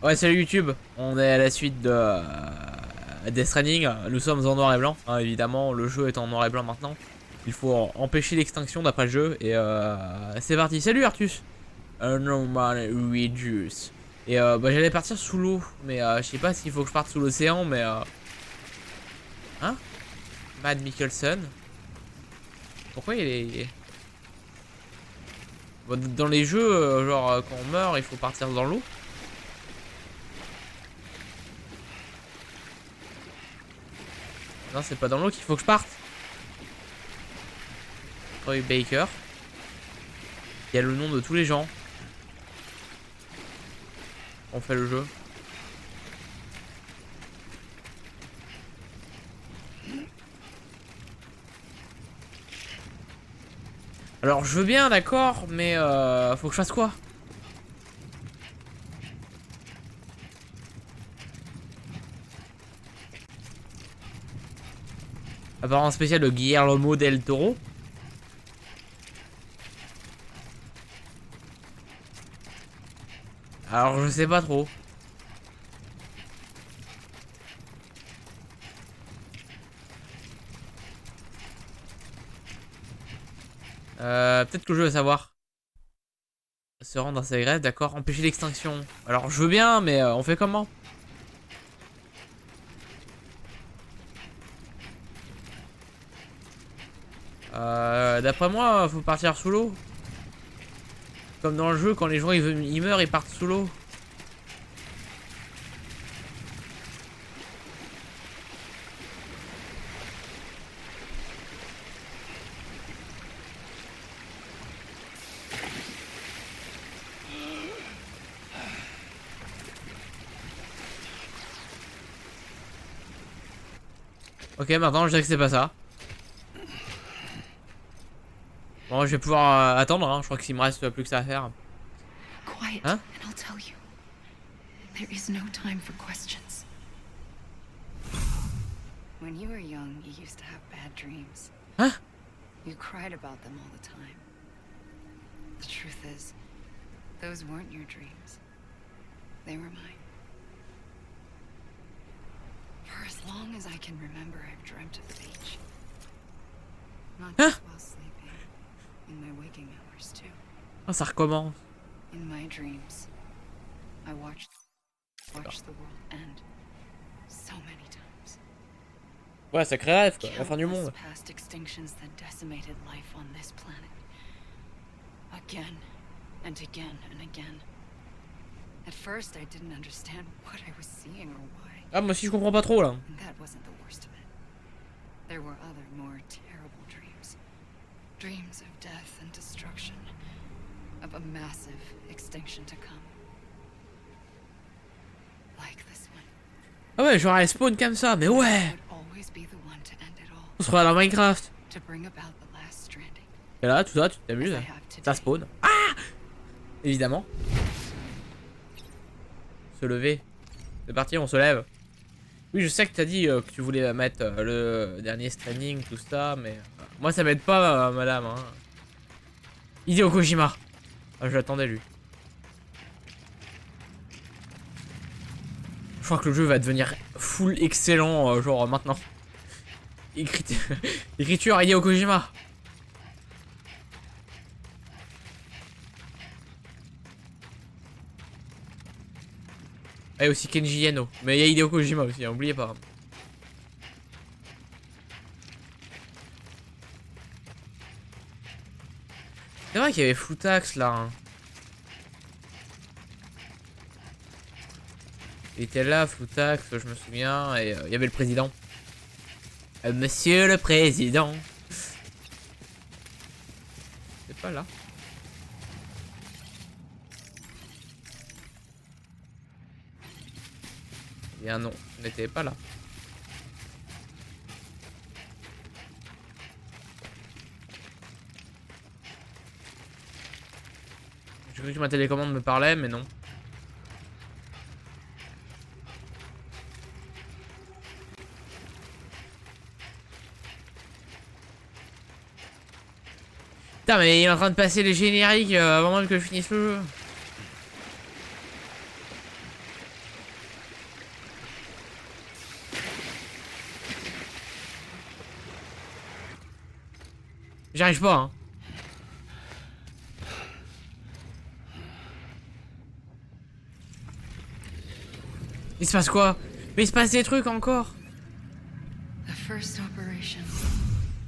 Ouais, salut YouTube, on est à la suite de Streanding. Nous sommes en noir et blanc, hein, évidemment, le jeu est en noir et blanc maintenant. Il faut empêcher l'extinction d'après le jeu, et c'est parti. Salut Artus. Normal Reduce. Et bah, j'allais partir sous l'eau, mais je sais pas s'il faut que je parte sous l'océan, mais hein, Mad Mikkelsen. Pourquoi il est... Bon, dans les jeux, genre quand on meurt, il faut partir dans l'eau. Non, c'est pas dans l'eau qu'il faut que je parte. Troy Baker. Il y a le nom de tous les gens. On fait le jeu. Alors je veux bien, d'accord, mais faut que je fasse quoi? Apparemment spécial de Guillermo del Toro. Alors je sais pas trop. Peut-être que je veux savoir. Se rendre dans sa grève, d'accord. Empêcher l'extinction. Alors je veux bien, mais on fait comment? D'après moi, faut partir sous l'eau. Comme dans le jeu, quand les gens ils meurent, ils partent sous l'eau. Ok, maintenant je dirais que c'est pas ça. Bon, je vais pouvoir attendre, hein. Je crois qu'il me reste plus que ça à faire. Quiet, Hein? and I'll tell you. There is no time for questions. When you were young, you used to have bad dreams. Hein? You cried about them all the time. The truth is, those weren't your dreams. They were mine. For as long as I can remember, I've dreamt of the beach. Not just while sleeping, in my waking hours too. Oh, ça recommence. In my dreams, I watched the world end so many times. Ouais, sacré rêve, quoi. La fin du Countless monde. past extinctions that decimated life on this planet. Again and again and again. At first, I didn't understand what I was seeing or why. Ah, moi aussi je comprends pas trop là. And that wasn't the worst of it. There were other, more terrible dreams. Dreams of death and destruction. Of a massive extinction to come. Like this one. Ah ouais, genre elle spawn comme ça, mais ouais. Would always be the one to end it all. On se regarde dans Minecraft. To bring about the last stranding. Et là, tout ça, tu t'amuses. As I have today. Ça spawn. Ah! Évidemment. Se lever. C'est parti, on se lève. Oui, je sais que t'as dit que tu voulais mettre le dernier Streanding, tout ça, mais moi ça m'aide pas, madame. Hein. Hideo Kojima. Ah, je l'attendais lui. Je crois que le jeu va devenir full excellent, genre maintenant. Écriture Hideo Kojima. Et aussi Kenji Yano. Mais il y a Hideo Kojima aussi, hein, oubliez pas. C'est vrai qu'il y avait Floutax là. Hein. Il était là, Floutax, je me souviens, et il y avait le président. Monsieur le président. C'est pas là. Eh bien non, on n'était pas là. J'ai cru que ma télécommande me parlait, mais non. Putain, mais il est en train de passer les génériques avant même que je finisse le jeu. J'y arrive pas, hein. Il se passe quoi? Mais il se passe des trucs encore. The first operation,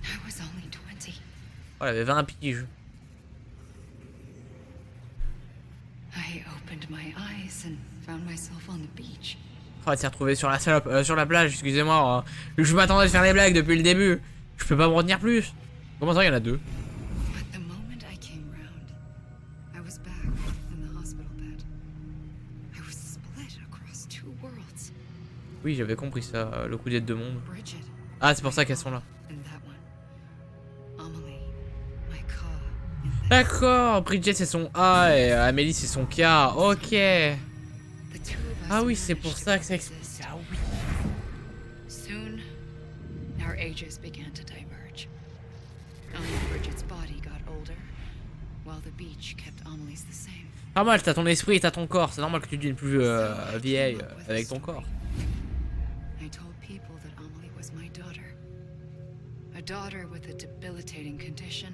I was only 20. Oh, elle avait 20 piges. I opened my eyes and found myself on the beach. Oh, elle s'est retrouvée sur la salope, sur la plage, excusez-moi. Je m'attendais à faire les blagues depuis le début. Je peux pas me retenir plus. Comment ça, il y en a deux? But the moment I came round, I was back in the hospital bed. I was split across two worlds. Oui, j'avais compris ça, le coup des deux mondes. Bridget. Ah, c'est pour ça qu'elles sont là. And that one. Amelie. My car. And that. D'accord, Bridget c'est son A et Amélie c'est son K. Ok. The two of us Ah oui, c'est pour managed ça to que ça explique. coexist. Ah oui. Soon, our ages began to diverge. Only Bridget's body got older, while the beach kept Amelie's the same. Normal, t'as ton esprit et t'as ton corps. C'est normal que tu deviennes plus vieille avec ton corps. I told people that Amelie was my daughter. A daughter with a debilitating condition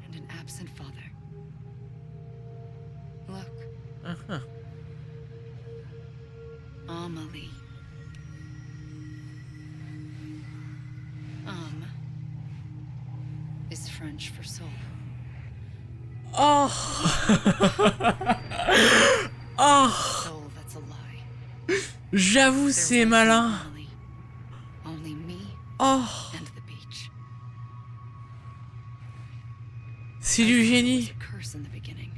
and an absent father. Look, Amelie. Is French for soul. Oh. Oh. Soul that's a lie. J'avoue, c'est malin. Only me Oh. and the beach. C'est du génie. It was a curse in the beginning.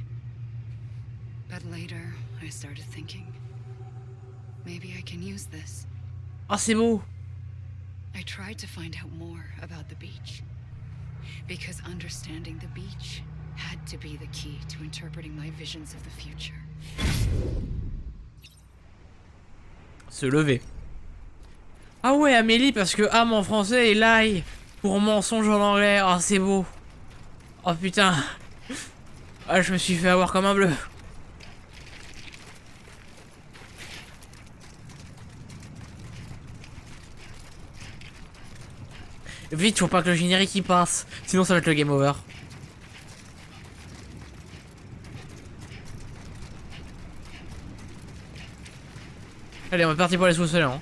But later, I started thinking, maybe I can use this. Oh, c'est beau. I tried to find out more about the beach. Because understanding the beach had to be the key to interpreting my visions of the future. Se lever. Ah ouais, Amélie, parce que âme en français et l'ail pour mensonge en anglais. Oh, c'est beau. Oh putain. Ah, je me suis fait avoir comme un bleu. Vite, faut pas que le générique y passe. Sinon, ça va être le game over. Allez, on est parti pour les sous-sols, hein.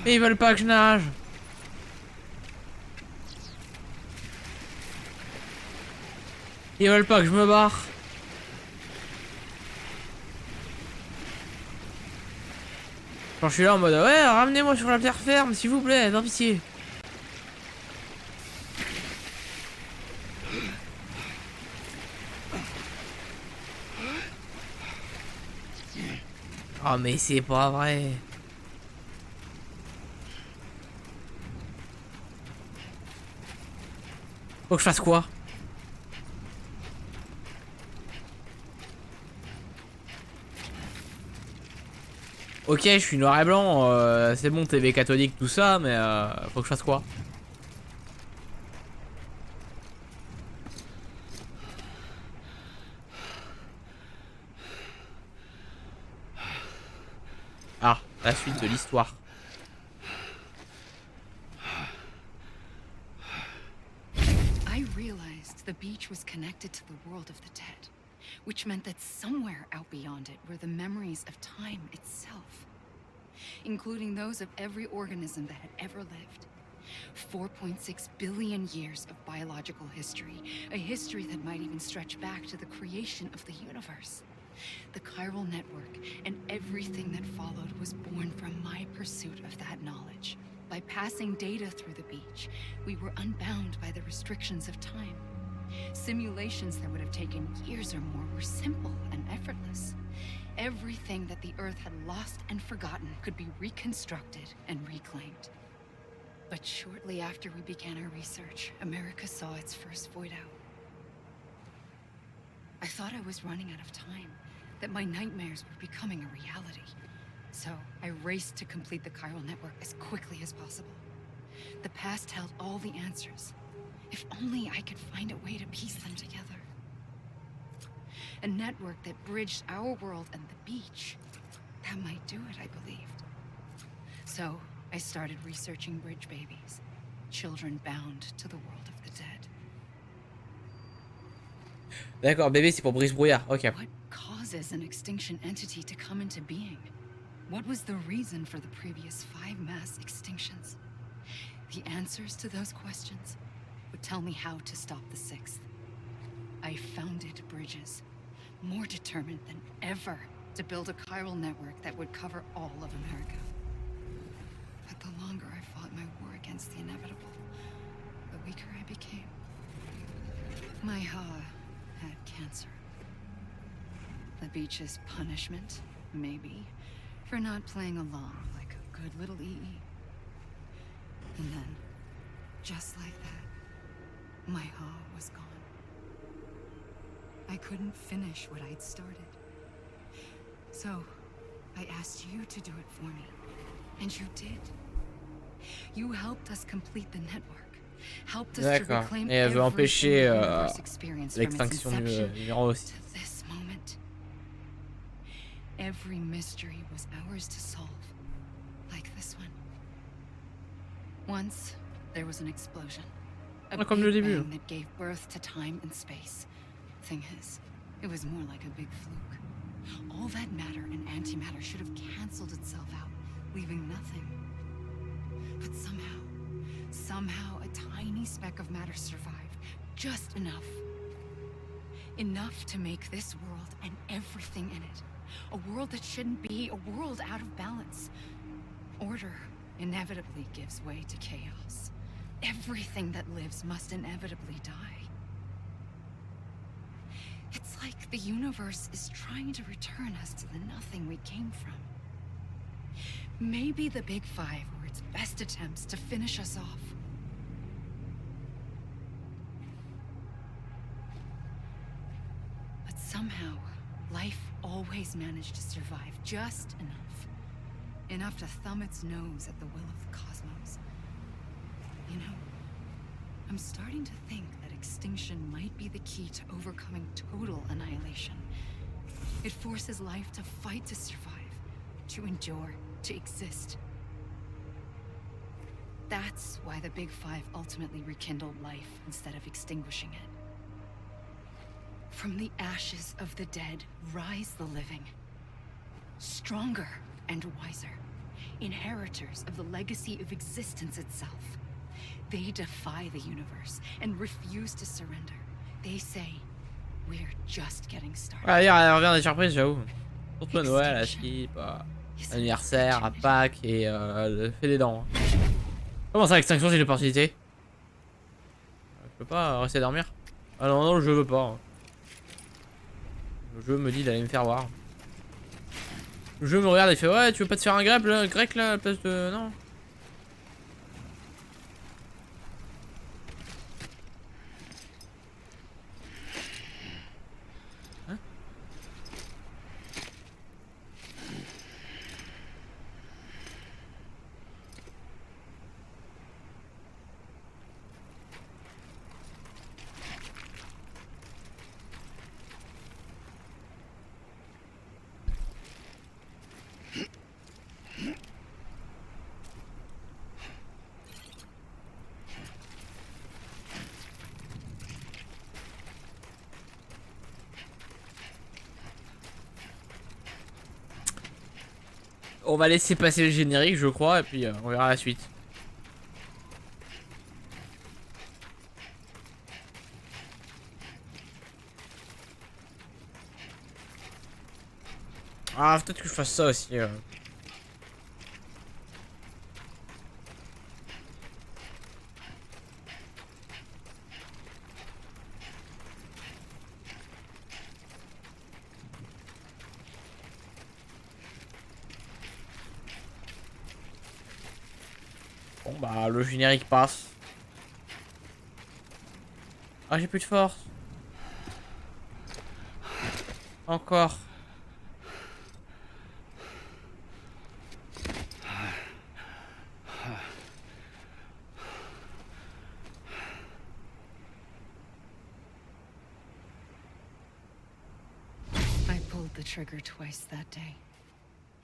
Mais ils veulent pas que je nage. Ils veulent pas que je me barre. Quand je suis là en mode ouais, ramenez-moi sur la terre ferme s'il vous plaît, par pitié. Oh mais c'est pas vrai. Faut que je fasse quoi? Ok, je suis noir et blanc, c'est bon, TV catholique, tout ça, mais faut que je fasse quoi? Ah, la suite de l'histoire. I realized the beach was connected to the world of the dead, which meant that somewhere out beyond it were the memories of time itself, including those of every organism that had ever lived. 4.6 billion years of biological history, a history that might even stretch back to the creation of the universe. The chiral network and everything that followed was born from my pursuit of that knowledge. By passing data through the beach, we were unbound by the restrictions of time. Simulations that would have taken years or more were simple and effortless. Everything that the Earth had lost and forgotten could be reconstructed and reclaimed. But shortly after we began our research, America saw its first void out. I thought I was running out of time, that my nightmares were becoming a reality. So I raced to complete the chiral network as quickly as possible. The past held all the answers. If only I could find a way to piece them together. A network that bridged our world and the beach. That might do it, I believed. So I started researching bridge babies, children bound to the world of the dead. D'accord, bébé c'est pour brise-brouillard, ok. What causes an extinction entity to come into being? What was the reason for the previous 5 mass extinctions? The answers to those questions would tell me how to stop the 6th. I founded bridges, more determined than ever to build a chiral network that would cover all of America. But the longer I fought my war against the inevitable, the weaker I became. My Ha had cancer. The beach's punishment, maybe, for not playing along like a good little EE. And then, just like that, my Ha was gone. I couldn't finish what I'd started. So, I asked you to do it for me. And you did. You helped us complete the network. Helped us to reclaim et elle veut empêcher l'extinction du numéro 6. To this moment. Every mystery was ours to solve. Like this one. Once, there was an explosion. A big bang that gave birth to time and space. Thing is, it was more like a big fluke. All that matter and antimatter should have cancelled itself out, leaving nothing. But somehow a tiny speck of matter survived. Just enough. Enough to make this world and everything in it. A world that shouldn't be, a world out of balance. Order inevitably gives way to chaos. Everything that lives must inevitably die. It's like the universe is trying to return us to the nothing we came from. Maybe the Big Five were its best attempts to finish us off. But somehow, life always managed to survive just enough. Enough to thumb its nose at the will of the cosmos. You know, I'm starting to think that extinction might be the key to overcoming total annihilation. It forces life to fight to survive, to endure, to exist. That's why the Big Five ultimately rekindled life instead of extinguishing it. From the ashes of the dead rise the living. Stronger and wiser. Inheritors of the legacy of existence itself. They defy the universe and refuse to surrender. They say, we're just getting started. Ouais, elle revient des surprises, j'avoue. Surtout à Noël, à Skip, anniversaire, à Pâques et le fait des dents. Comment ça, l'extinction, c'est une opportunité? Je peux pas rester dormir? Ah non, non, je veux pas. Le jeu me dit d'aller me faire voir. Le jeu me regarde et fait ouais, tu veux pas te faire un grec là à la place de. Non. On va laisser passer le générique, je crois, et puis on verra la suite. Ah, peut-être que je fasse ça aussi. Bon bah le générique passe. Ah j'ai plus de force. Encore. I pulled the trigger twice that day.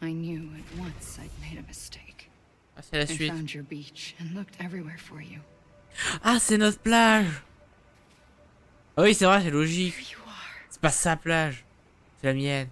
I knew at once I'd made a mistake. Ah, c'est la I suite. found your beach and looked everywhere for you. Ah, c'est notre plage. Ah oui, c'est vrai, c'est logique. Here you are. C'est pas sa plage. C'est la mienne.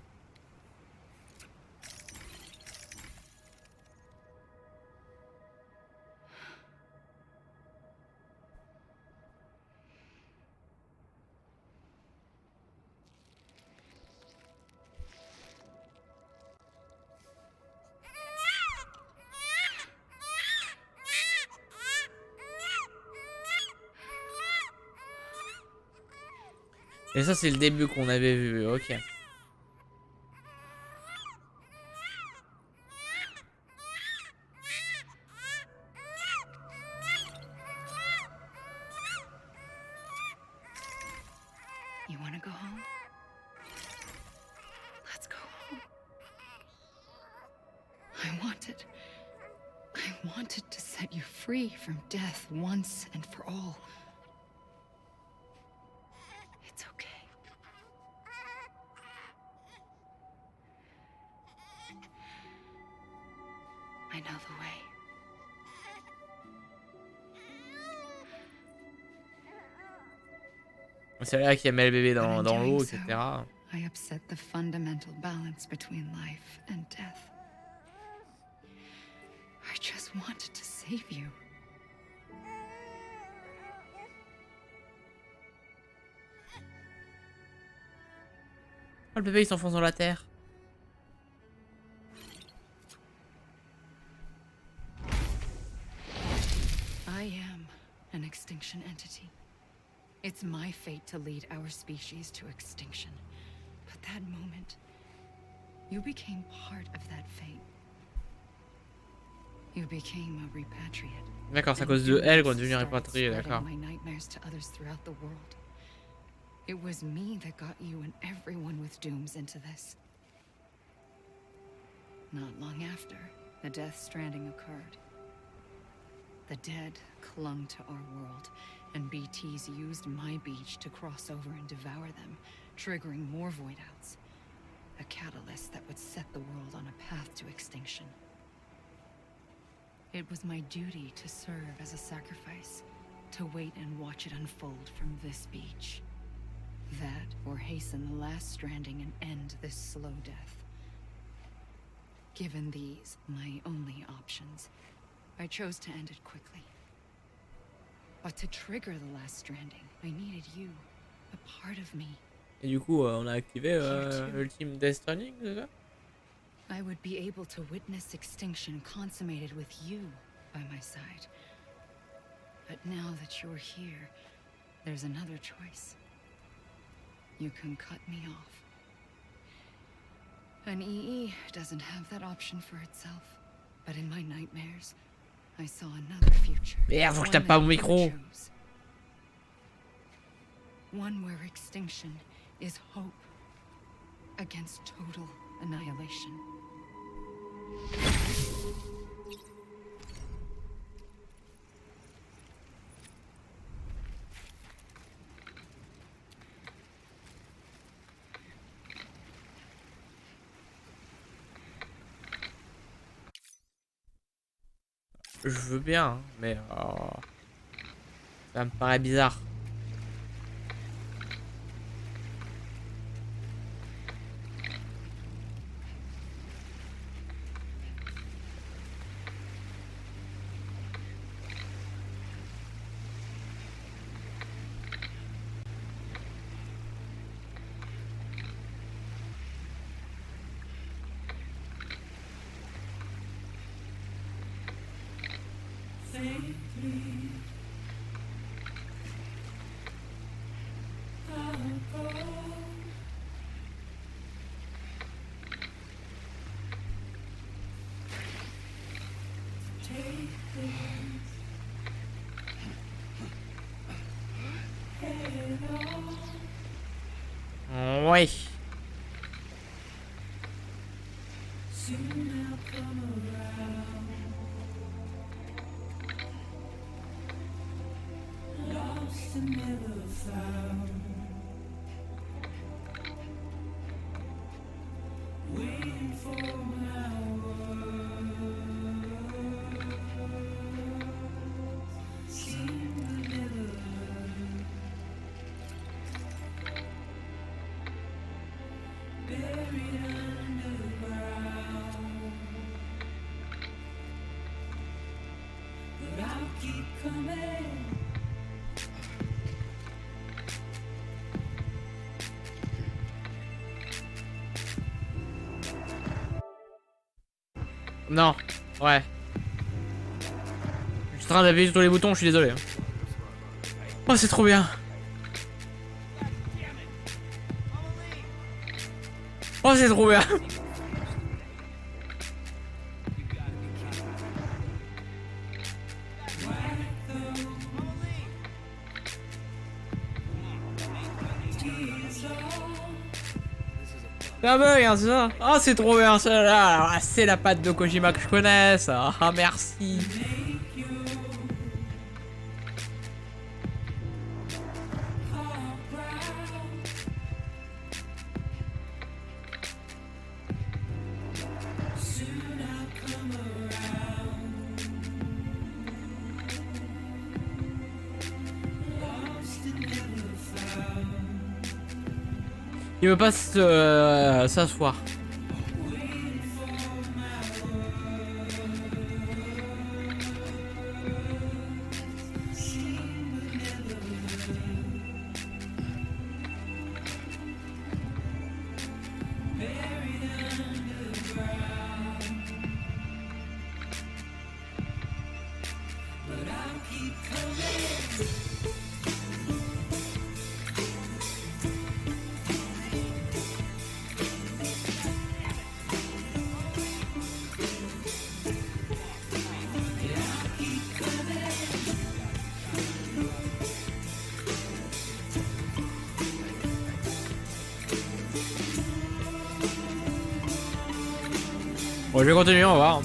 Et ça, c'est le début qu'on avait vu. Ok. You want to go home? Let's go home. I wanted to set you free from death once and for all. It's okay. I know the way. C'est là qu'il met le bébé But in dans l'eau, doing etc. so, I upset the fundamental balance between life and death. I just wanted to save you. Oh, le bébé, il s'enfonce dans la terre. I am an extinction entity. It's my fate to lead our species to extinction. But that moment, you became part of that fate. You became a repatriate. D'accord, c'est à cause de elle qu'on est devenu répatrié, d'accord. My nightmares to others throughout the world. It was me that got you and everyone with dooms into this. Not long after, the death stranding occurred. The dead clung to our world, and BTs used my beach to cross over and devour them, triggering more void outs. A catalyst that would set the world on a path to extinction. It was my duty to serve as a sacrifice, to wait and watch it unfold from this beach. That, or hasten the last stranding and end this slow death. Given these, my only options, I chose to end it quickly. But to trigger the last stranding, I needed you, a part of me. Et du coup, on a activé l'ultime Death Stranding, c'est ça? I would be able to witness extinction consummated with you by my side. But now that you're here, there's another choice. You can cut me off. An EE doesn't have that option for itself. But in my nightmares, I saw another future. Merde, faut que je tape pas mon micro. One where extinction is hope against total annihilation. Je veux bien, hein, mais ça me paraît bizarre. Ouais. Non, ouais. Je suis en train d'appuyer sur tous les boutons, je suis désolé. Oh, c'est trop bien. Oh, c'est trop bien. C'est un bug, hein, c'est ça. Oh, c'est trop bien, ça là. Ah, c'est la patte de Kojima que je connais, ça. Ah, merci. Il veut pas s'asseoir. Bon, je vais continuer, on va voir.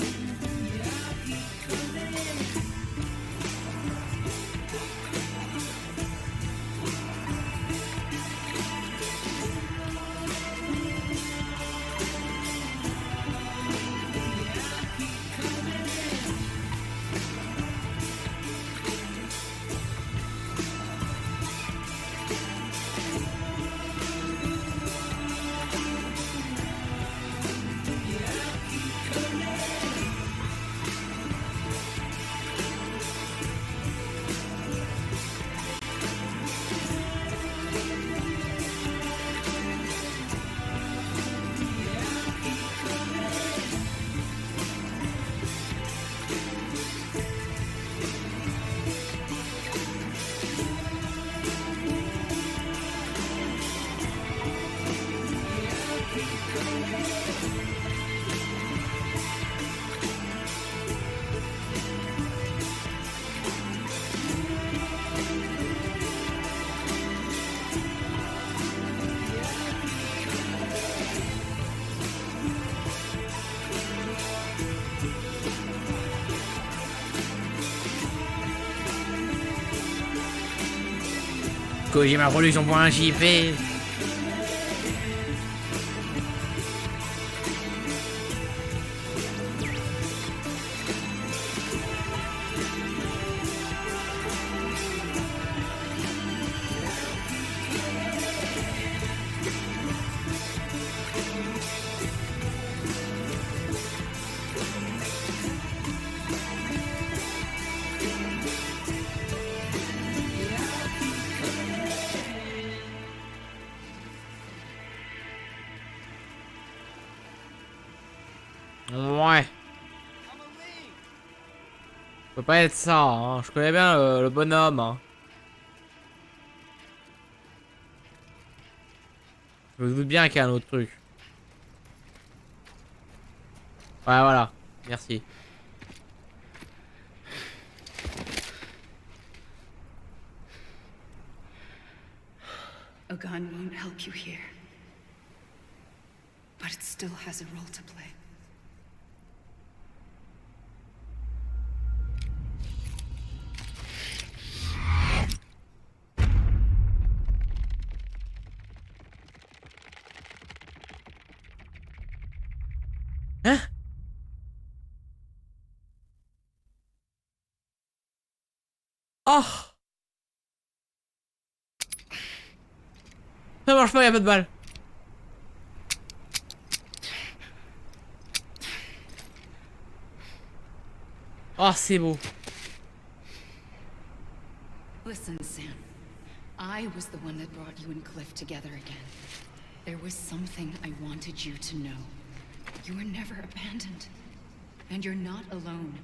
Kojima Production pour un JP. Ouais. Ça peut pas être ça, hein. Je connais bien le bonhomme. Hein. Je me doute bien qu'il y a un autre truc. Ouais, voilà. Merci. A gun won't help you here. But it still has a role to play. Hein? Oh! Ça marche pas, y'a pas de balle. Oh, c'est beau. I was the one that brought you and Cliff together again. There was something I wanted you to know. You were never abandoned. And you're not alone.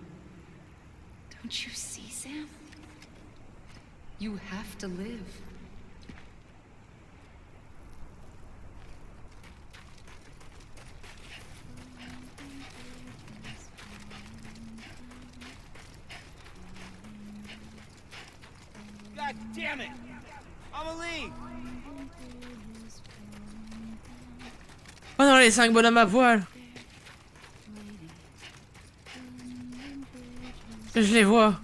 Don't you see, Sam? You have to live. God damn it! Amelie! Oh non, les 5 bonhommes à poil. Je les vois.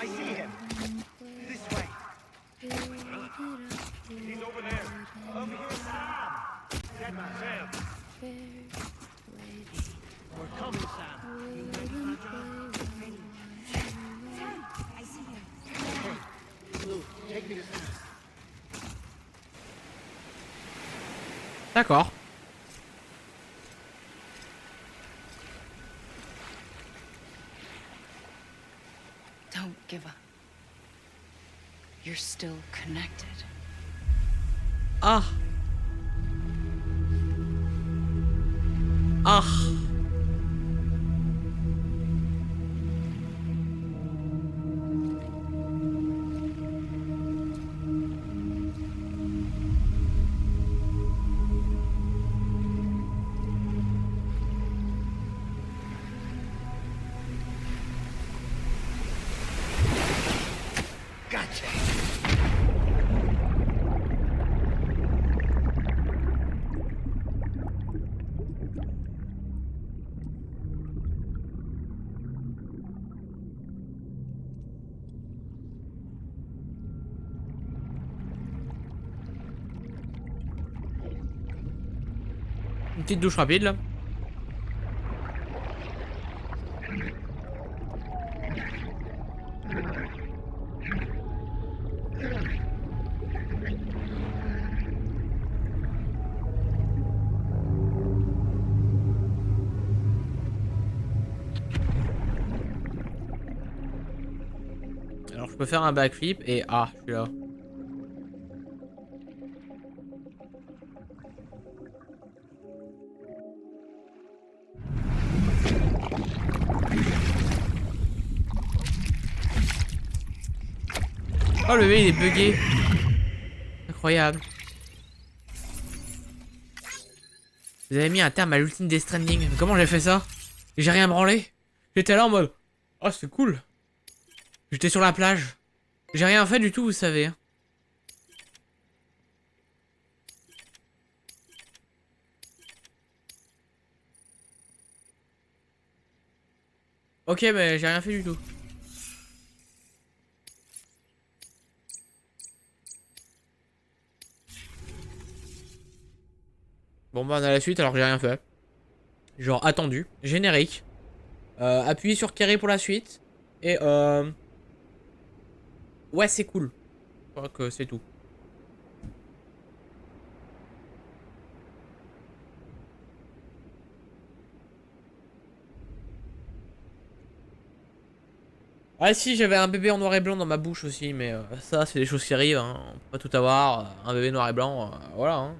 I see him. This way. He's over there. Over here, Sam. Get Sam. We're coming, Sam. You ready for the job? Ready. Sam, I see him. Blue, take me to Sam. D'accord. Don't give up. You're still connected. Ah. Ah. Gotcha. Une petite douche rapide là. Alors je peux faire un backflip et ah, je suis là. Oh le bébé il est bugué. Incroyable. Vous avez mis un terme à l'ultime des Streanding. Mais comment j'ai fait ça? J'ai rien branlé. J'étais là en mode oh c'est cool. J'étais sur la plage. J'ai rien fait du tout, vous savez. Hein. Ok, mais j'ai rien fait du tout. Bon bah on a la suite alors que j'ai rien fait. Genre attendu, générique. Appuyez sur carré pour la suite. Et ouais c'est cool. Je crois que c'est tout. Ah si j'avais un bébé en noir et blanc dans ma bouche aussi. Mais ça c'est des choses qui arrivent. Hein. On peut pas tout avoir. Un bébé noir et blanc, voilà. Hein.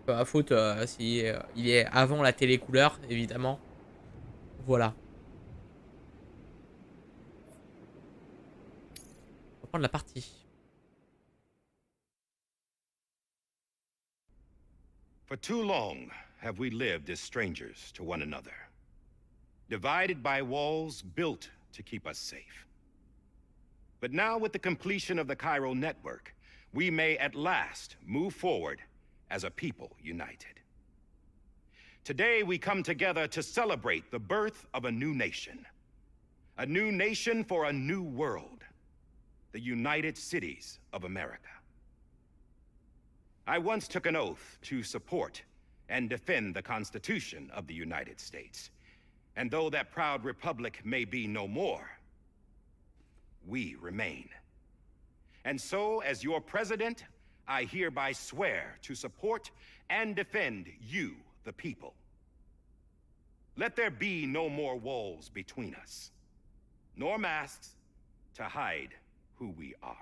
Pas ma faute si il est avant la télé couleur évidemment. Voilà. On va prendre la partie. For too long have we lived as strangers to one another, divided by walls built to keep us safe. But now with the completion of the Cairo network, we may at last move forward as a people united. Today we come together to celebrate the birth of a new nation for a new world, the United Cities of America. I once took an oath to support and defend the Constitution of the United States, And though that proud republic may be no more, we remain. And so, as your president, I hereby swear to support and defend you, the people. Let there be no more walls between us, nor masks to hide who we are.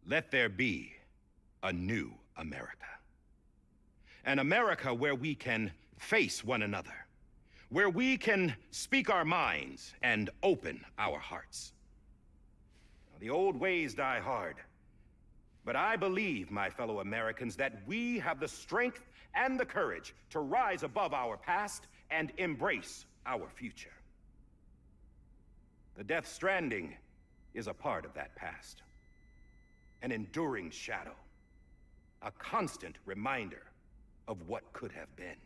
Let there be a new America. An America where we can face one another, where we can speak our minds and open our hearts. The old ways die hard, but I believe, my fellow Americans, that we have the strength and the courage to rise above our past and embrace our future. The Death Stranding is a part of that past. An enduring shadow, a constant reminder of what could have been.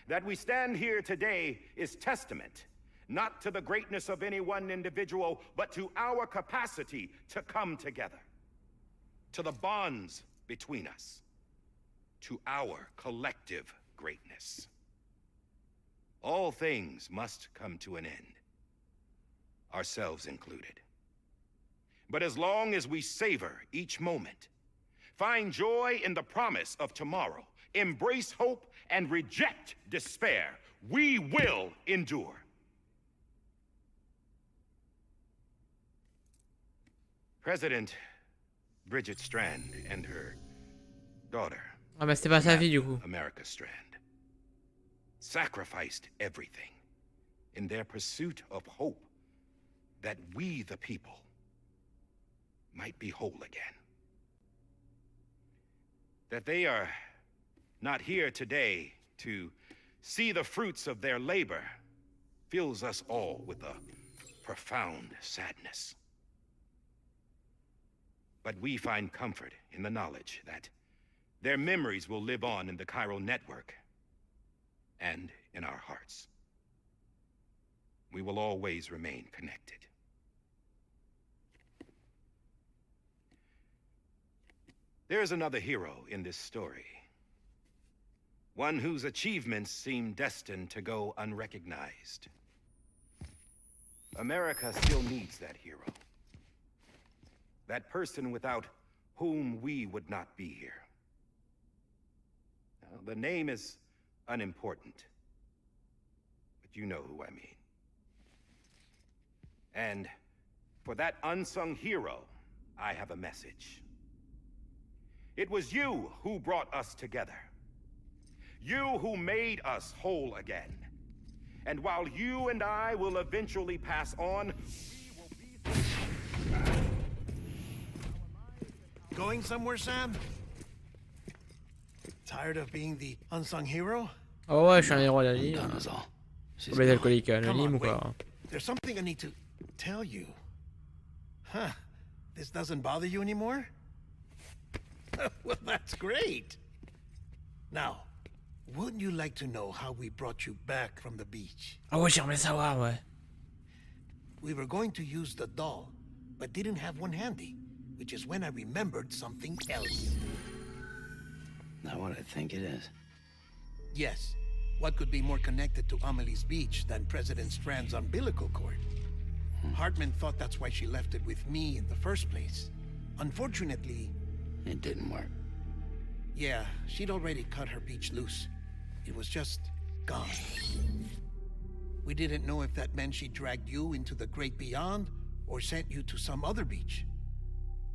That we stand here today is testament, not to the greatness of any one individual, but to our capacity to come together, to the bonds between us, to our collective greatness. All things must come to an end, ourselves included. But as long as we savor each moment, find joy in the promise of tomorrow, embrace hope, and reject despair, we will endure. President Bridget Strand and her daughter, Ah bah c'était pas sa vie du coup. America Strand, sacrificed everything in their pursuit of hope that we, the people, might be whole again. That they are not here today to see the fruits of their labor fills us all with a profound sadness. But we find comfort in the knowledge that their memories will live on in the chiral network and in our hearts. We will always remain connected. There's another hero in this story. One whose achievements seem destined to go unrecognized. America still needs that hero. That person without whom we would not be here. Now, the name is unimportant, but you know who I mean. And for that unsung hero, I have a message. It was you who brought us together. You who made us whole again. And while you and I will eventually pass on, we will be... Going somewhere, Sam? Tired of being the unsung hero? Oh ouais, je suis un héros à la ligne. Done us all. She's Comme les gone. alcooliques Come anonymes on, ou quoi. There's something I need to tell you. Huh. This doesn't bother you anymore? Well, that's great. Now, wouldn't you like to know how we brought you back from the beach? Ah ouais, j'aimerais savoir, ouais. We were going to use the doll, but didn't have one handy, which is when I remembered something else. Not what I think it is. Yes. What could be more connected to Amelie's beach than President Strand's umbilical cord? Hartman thought that's why she left it with me in the first place. Unfortunately... It didn't work. Yeah, she'd already cut her beach loose. It was just gone. We didn't know if that meant she dragged you into the great beyond or sent you to some other beach.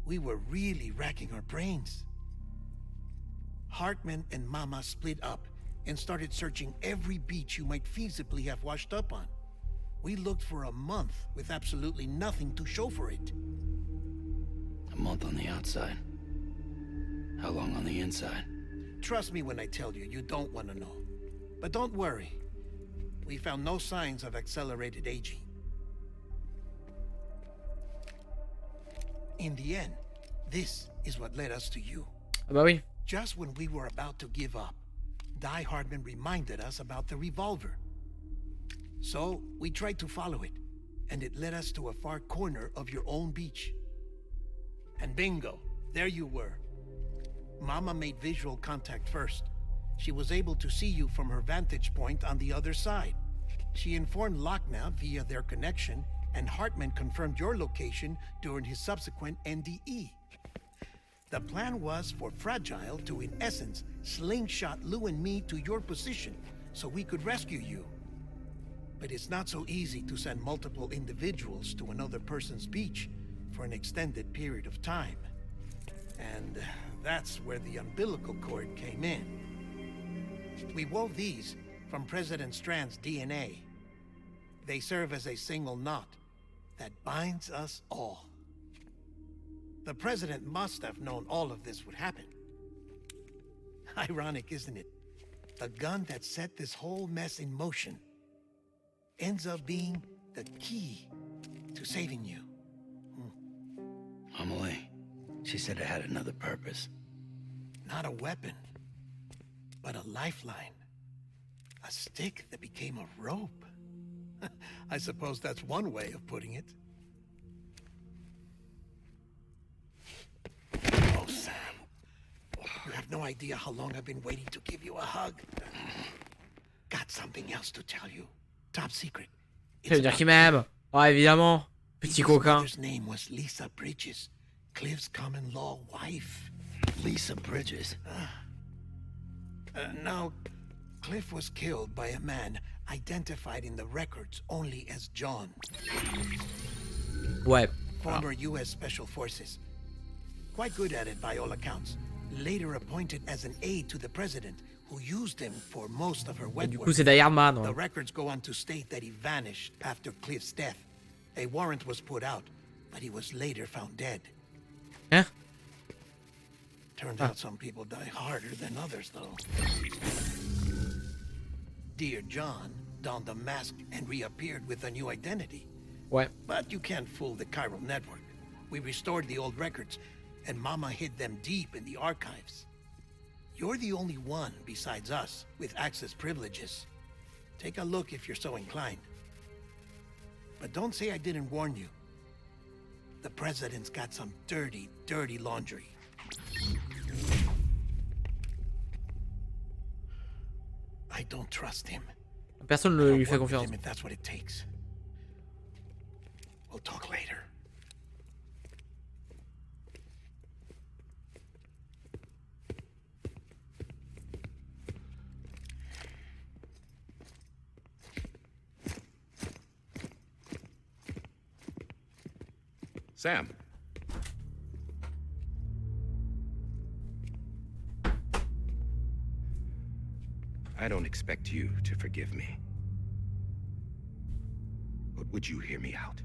We were really racking our brains. Hartman and Mama split up and started searching every beach you might feasibly have washed up on. We looked for a month with absolutely nothing to show for it. A month on the outside. How long on the inside? Trust me when I tell you, you don't want to know. But don't worry. We found no signs of accelerated aging. In the end, this is what led us to you. Ah bah oui. Just when we were about to give up, Die Hardman reminded us about the revolver. So we tried to follow it, and it led us to a far corner of your own beach. And bingo, there you were. Mama made visual contact first. She was able to see you from her vantage point on the other side. She informed Lochna via their connection, and Hartman confirmed your location during his subsequent NDE. The plan was for Fragile to, in essence, slingshot Lou and me to your position so we could rescue you. But it's not so easy to send multiple individuals to another person's beach for an extended period of time. And that's where the umbilical cord came in. We wove these from President Strand's DNA. They serve as a single knot that binds us all. The President must have known all of this would happen. Ironic, isn't it? The gun that set this whole mess in motion ends up being the key to saving you. Amelie, she said it had another purpose. Not a weapon, but a lifeline. A stick that became a rope. I suppose that's one way of putting it. Oh, Sam. You have no idea how long I've been waiting to give you a hug. Got something else to tell you. Top secret. Ça veut dire qu'il m'aime. Ah, évidemment. Petit coquin. His name was Lisa Bridges, Cliff's common law wife. Lisa Bridges. Now, Cliff was killed by a man identified in the records only as John. Ouais. Former U.S. Special Forces. Quite good at it by all accounts. Later appointed as an aide to the president, who used him for most of her wet Du coup, work. c'est Die Hardman. The Ouais. records go on to state that he vanished after Cliff's death. A warrant was put out, but he was later found dead. Hein? Turns out some people die harder than others, though. Dear John donned a mask and reappeared with a new identity. Ouais. But you can't fool the chiral network. We restored the old records, and Mama hid them deep in the archives. You're the only one besides us with access privileges. Take a look if you're so inclined. But don't say I didn't warn you. The president's got some dirty, dirty laundry. I don't trust him. Personne ne I'll lui fait work with confiance. him if that's what it takes. We'll talk later. Sam. I don't expect you to forgive me. But would you hear me out?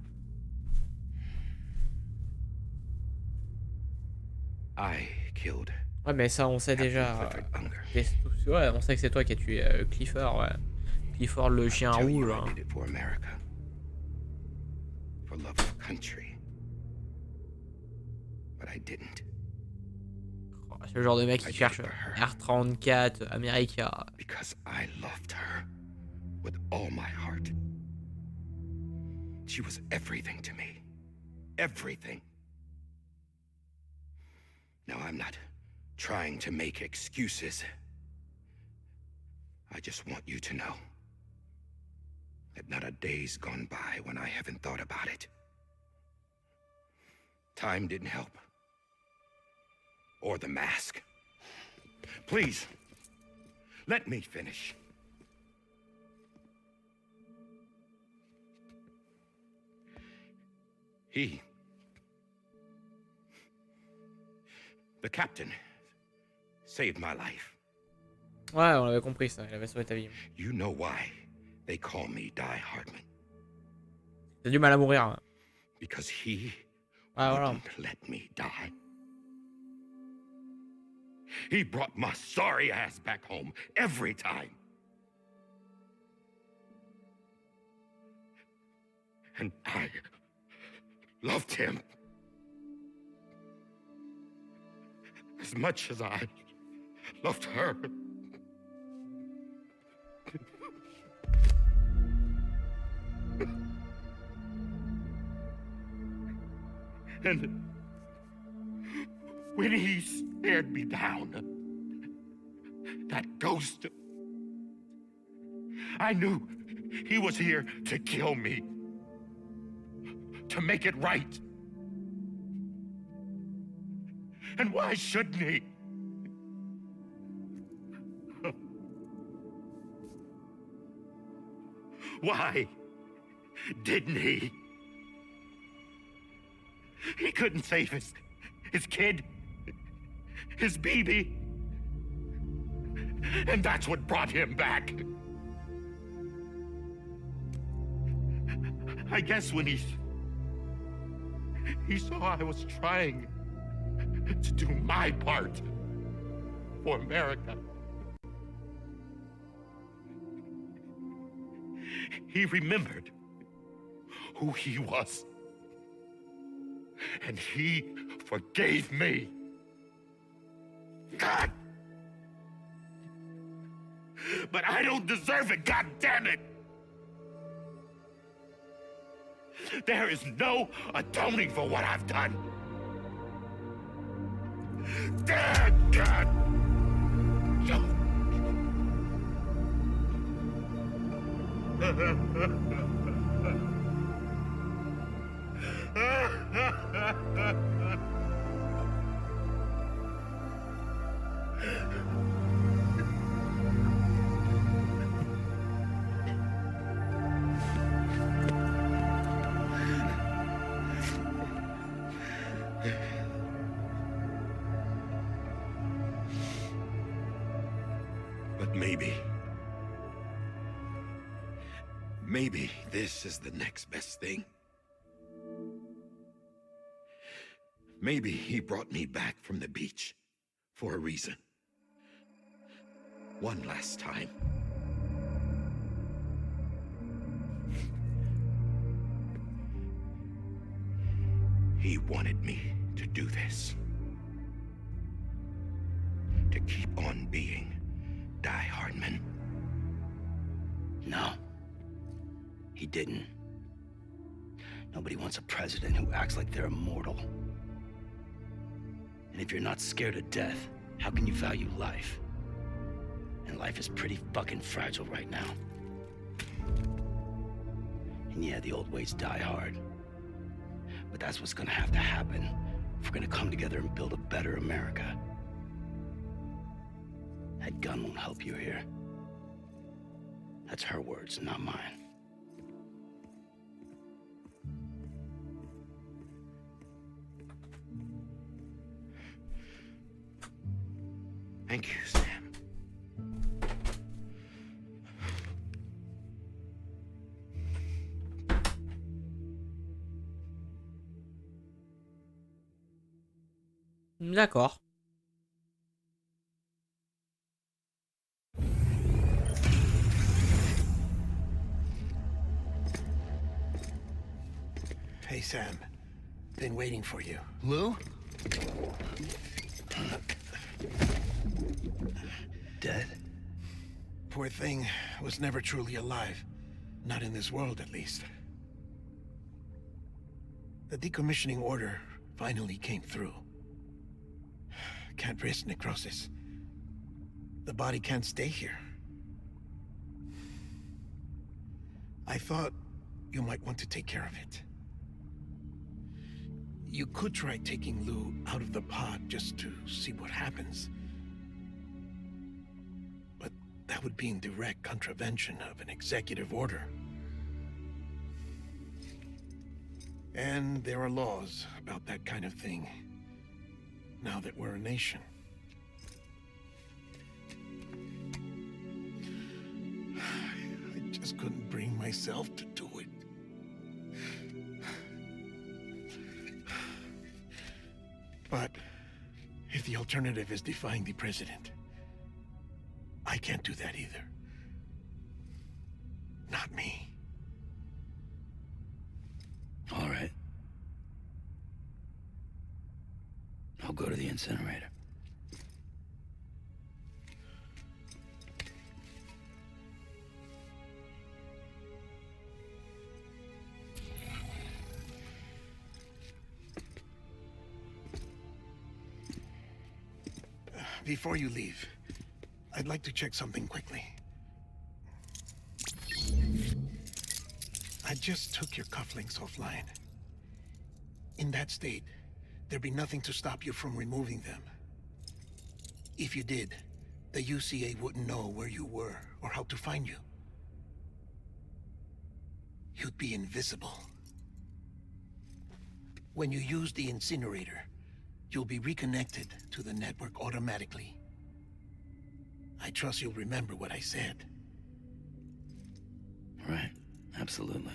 I killed Ouais, mais ça, on sait Captain déjà. Clifford Unger. Ouais, on sait que c'est toi qui as tué Clifford, ouais. Clifford le chien Tell rouge. you I Hein. did it for America. For love of country. But I didn't. Oh, c'est le genre de mec qui cherche R34, America. Because I loved her with all my heart. She was everything to me. Everything. Now, I'm not trying to make excuses. I just want you to know that not a day's gone by when I haven't thought about it. Time didn't help. Or the mask. Please, let me finish. The captain saved my life. Ouais, on l'avait compris ça, il avait sauvé ta vie. You know why they call me Die Hardman? T'as du mal à mourir. Hein. Because he Ah, voilà. wouldn't let me die. He brought my sorry ass back home every time. And I loved him as much as I loved her. And when he stared me down, that ghost, I knew he was here to kill me, to make it right. And why shouldn't he? Why didn't he? He couldn't save his kid, his baby. And that's what brought him back. I guess when he saw I was trying to do my part for America, he remembered who he was. And he forgave me. God! But I don't deserve it, God damn it! There is no atoning for what I've done. Damn, God! But maybe this is the next best thing. Maybe he brought me back from the beach for a reason. One last time. He wanted me to do this. To keep on being Die Hardman. No. He didn't. Nobody wants a president who acts like they're immortal. And if you're not scared of death, how can you value life? And life is pretty fucking fragile right now. And yeah, the old ways die hard. But that's what's gonna have to happen if we're gonna come together and build a better America. That gun won't help you here. That's her words, not mine. Thank you, Sam. D'accord. Hey, Sam. Been waiting for you. Lou? Dead? Poor thing was never truly alive. Not in this world, at least. The decommissioning order finally came through. Can't risk necrosis. The body can't stay here. I thought you might want to take care of it. You could try taking Lou out of the pod just to see what happens. But that would be in direct contravention of an executive order. And there are laws about that kind of thing, now that we're a nation. I just couldn't bring myself to do it. But if the alternative is defying the president, I can't do that either. Not me. All right. I'll go to the incinerator. before you leave, I'd like to check something quickly. I just took your cufflinks offline. In that state, there'd be nothing to stop you from removing them. If you did, the UCA wouldn't know where you were or how to find you. You'd be invisible. When you use the incinerator, you'll be reconnected to the network automatically. I trust you'll remember what I said. Right, absolutely.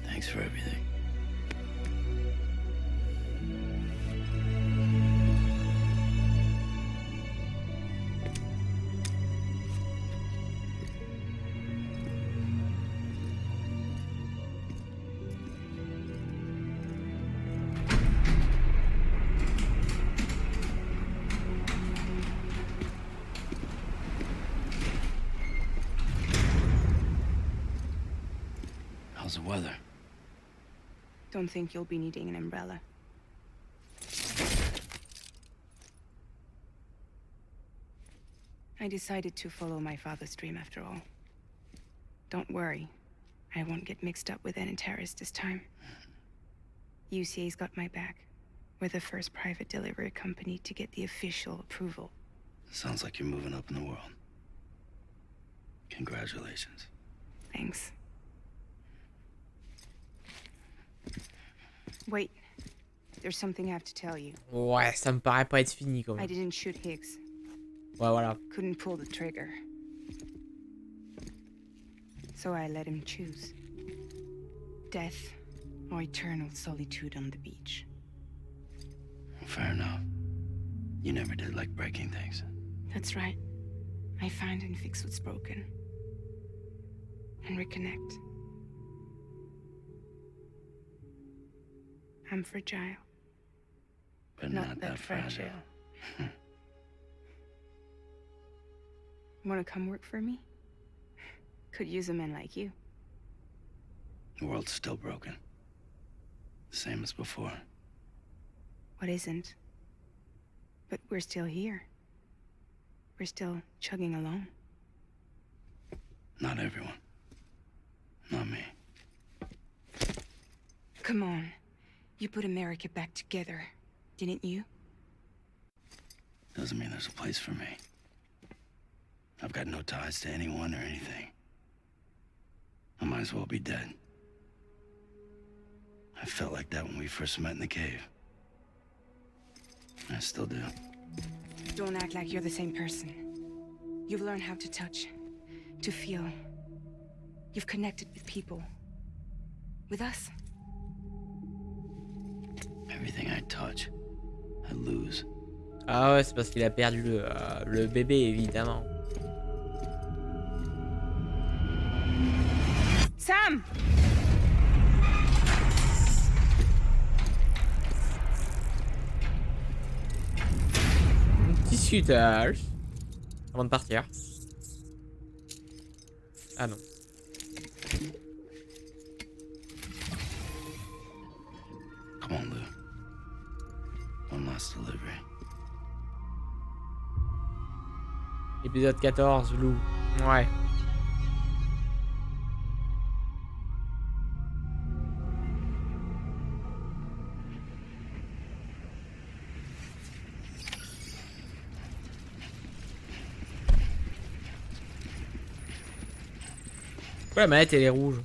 Thanks for everything. How's the weather? Don't think you'll be needing an umbrella. I decided to follow my father's dream after all. Don't worry, I won't get mixed up with any terrorists this time. UCA's got my back. We're the first private delivery company to get the official approval. Sounds like you're moving up in the world. Congratulations. Thanks. Wait, there's something I have to tell you. Ouais, ça me paraît pas être fini quand I même. didn't shoot Higgs. Ouais, voilà. Couldn't pull the trigger. So I let him choose. Death or eternal solitude on the beach. Fair enough. You never did like breaking things. That's right. I find and fix what's broken. And reconnect. I'm fragile. But not that fragile. Wanna come work for me? Could use a man like you. The world's still broken. Same as before. What isn't? But we're still here. We're still chugging along. Not everyone. Not me. Come on. You put America back together, didn't you? Doesn't mean there's a place for me. I've got no ties to anyone or anything. I might as well be dead. I felt like that when we first met in the cave. I still do. Don't act like you're the same person. You've learned how to touch, to feel. You've connected with people. With us. Everything I touch, I lose. Ah ouais, c'est parce qu'il a perdu le bébé, évidemment. Sam! Un petit suitage. Avant de partir. Ah non. Come on, Lou. One last delivery. Épisode 14, Lou. Ouais. Pourquoi la manette elle est rouge?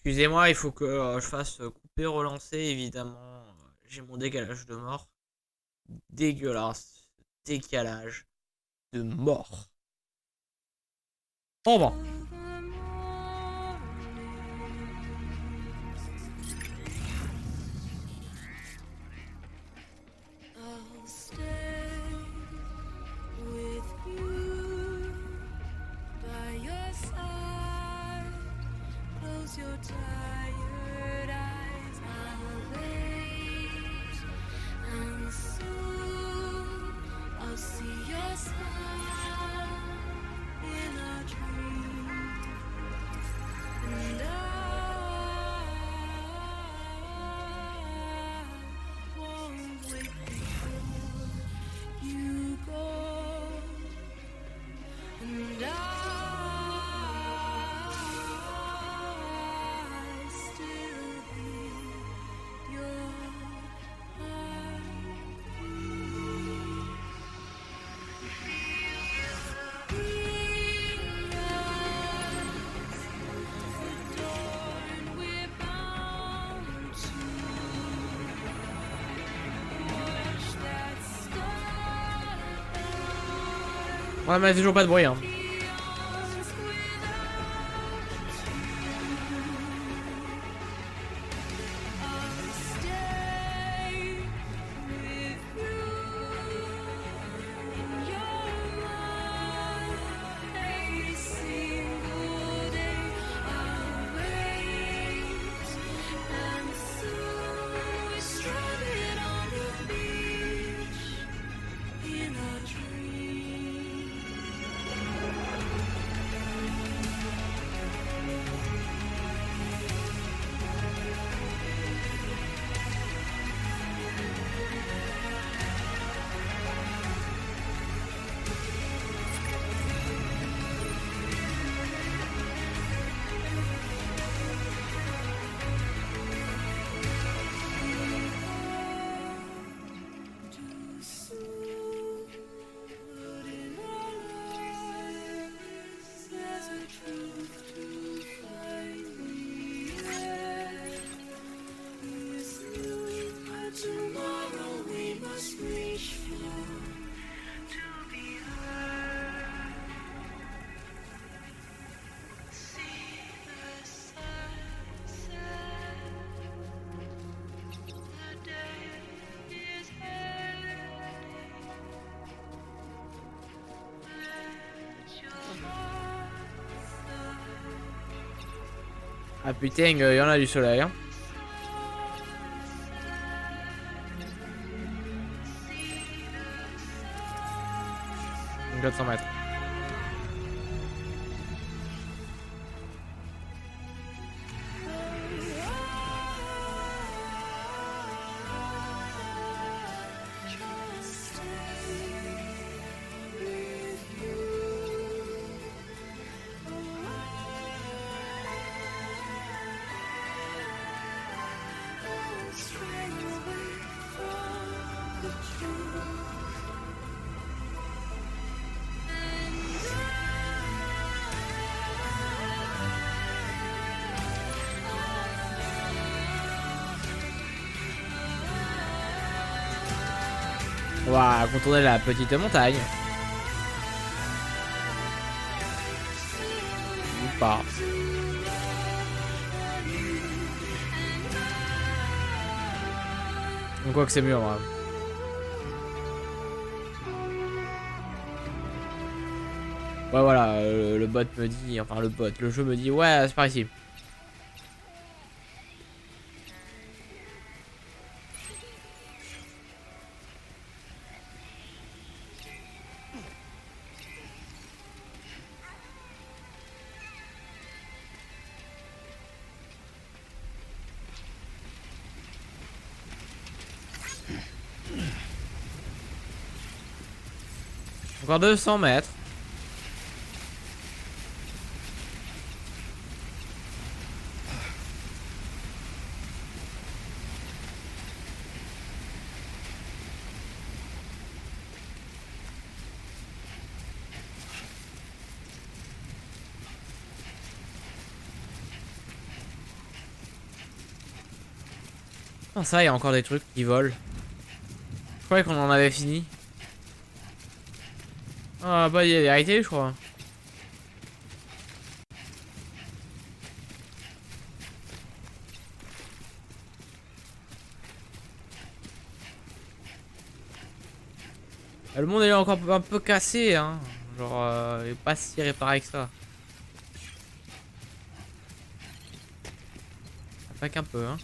Excusez-moi, il faut que je fasse couper, relancer, évidemment. J'ai mon décalage de mort. Dégueulasse. Décalage de mort. Bon, bon. Ouais, mais toujours pas de bruit, hein. Ah putain, il y en a du soleil, hein. Donc 400 mètres. On va contourner la petite montagne. Ou pas. On voit que c'est mieux en vrai. Ouais voilà, le bot me dit, enfin le jeu me dit ouais c'est par ici. Encore 200 mètres. Ah, ça, il y a encore des trucs qui volent. Je croyais qu'on en avait fini. Ah, bah, il y a vérité, je crois. Le monde est encore un peu cassé, hein. Genre, il est pas si réparé que ça. Pas qu'un peu, hein.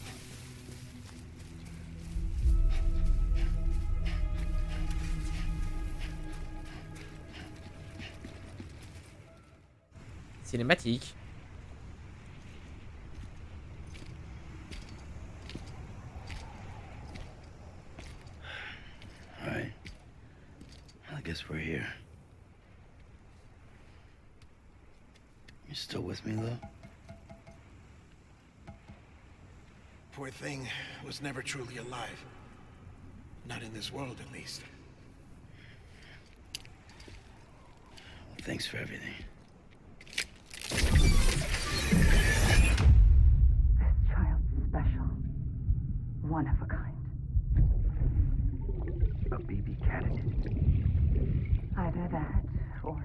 Cinématique. All right. I guess we're here. You still with me, though? Poor thing was never truly alive. Not in this world, at least. Well, thanks for everything. This child's special. One of a kind. A BB candidate. Either that, or...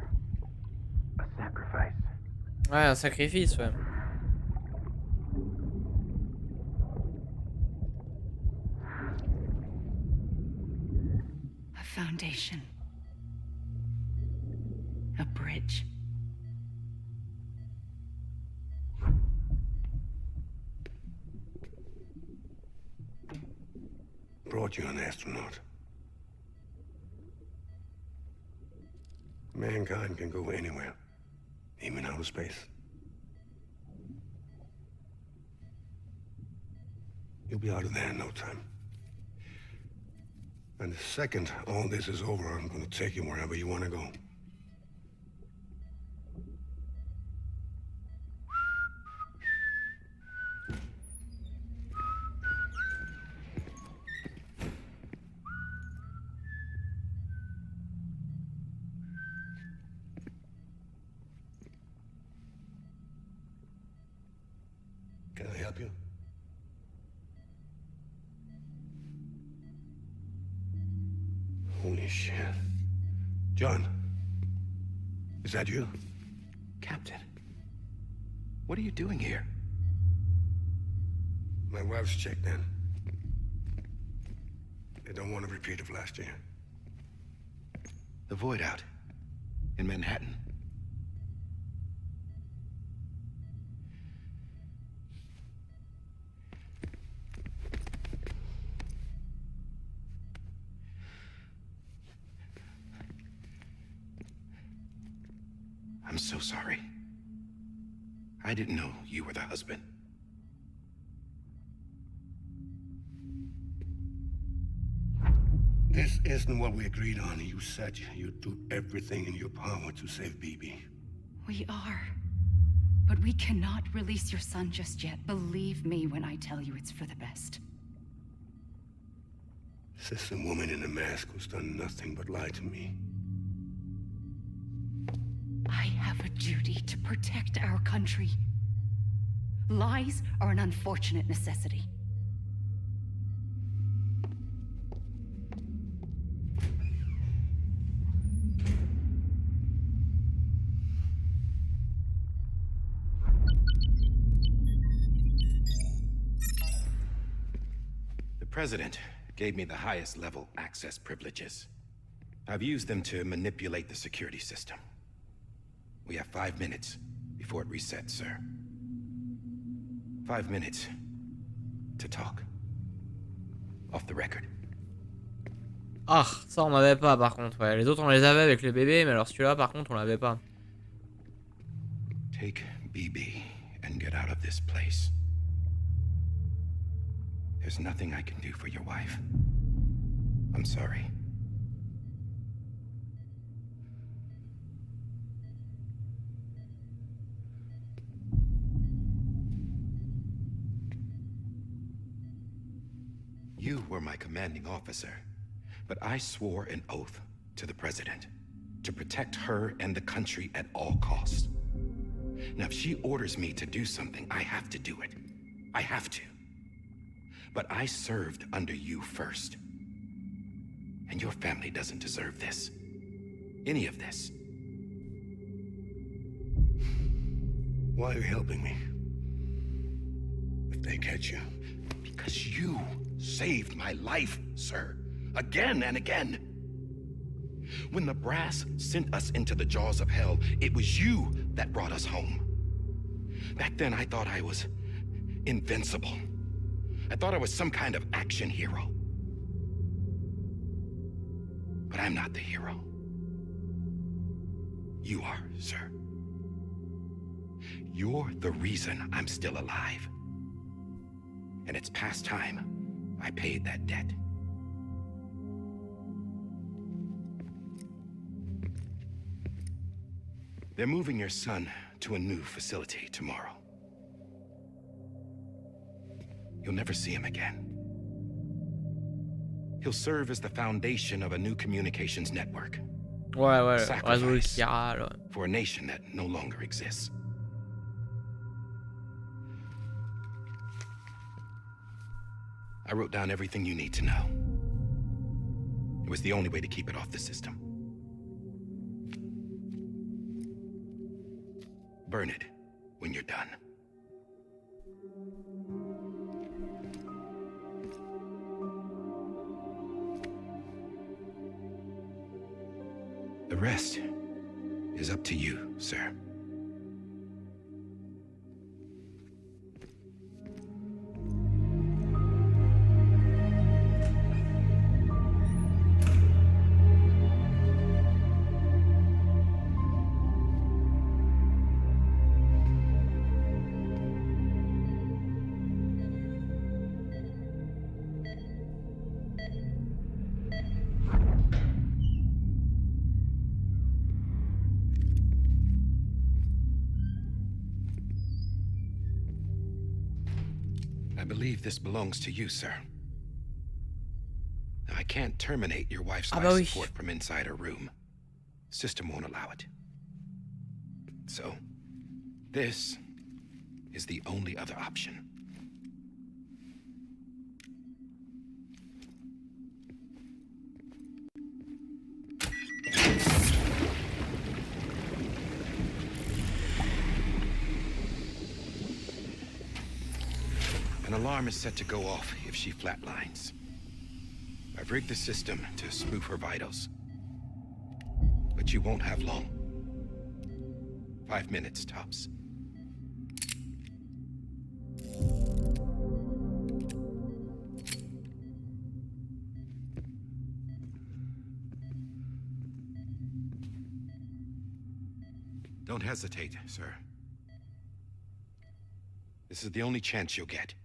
A sacrifice. Ouais, un sacrifice, ouais. a foundation. A bridge. Brought you an astronaut. Mankind can go anywhere, even outer space. You'll be out of there in no time. And the second all this is over, I'm gonna take you wherever you want to go. Can I help you? Holy shit. John, is that you? Captain, what are you doing here? My wife's checked in. They don't want a repeat of last year. The void out in Manhattan. I'm so sorry. I didn't know you were the husband. This isn't what we agreed on. You said you'd do everything in your power to save BB. We are. But we cannot release your son just yet. Believe me when I tell you it's for the best. This is a woman in a mask who's done nothing but lie to me. I have a duty to protect our country. Lies are an unfortunate necessity. The President gave me the highest level access privileges. I've used them to manipulate the security system. We have 5 minutes before it resets, sir. 5 minutes to talk. Off the record. Ah, ça on n'avait pas par contre, ouais. Les autres on les avait avec le bébé, mais alors celui-là par contre on l'avait pas. Take BB and get out of this place. There's nothing I can do for your wife. I'm sorry. You were my commanding officer, but I swore an oath to the President to protect her and the country at all costs. Now, if she orders me to do something, I have to do it. I have to. But I served under you first. And your family doesn't deserve this. Any of this. Why are you helping me? If they catch you. Because you saved my life, sir. Again and again. When the brass sent us into the jaws of hell, it was you that brought us home. Back then, I thought I was invincible. I thought I was some kind of action hero. But I'm not the hero. You are, sir. You're the reason I'm still alive. And it's past time I paid that debt. They're moving your son to a new facility tomorrow. You'll never see him again. He'll serve as the foundation of a new communications network. Ouais, ouais, réseau Sacrifice chiral. for a nation that no longer exists. I wrote down everything you need to know. It was the only way to keep it off the system. Burn it when you're done. The rest is up to you, sir. I believe this belongs to you, sir. Now, I can't terminate your wife's Ah life bah oui. support from inside her room. System won't allow it. So, this is the only other option. An alarm is set to go off if she flatlines. I've rigged the system to spoof her vitals. But you won't have long. 5 minutes tops. Don't hesitate, sir. This is the only chance you'll get.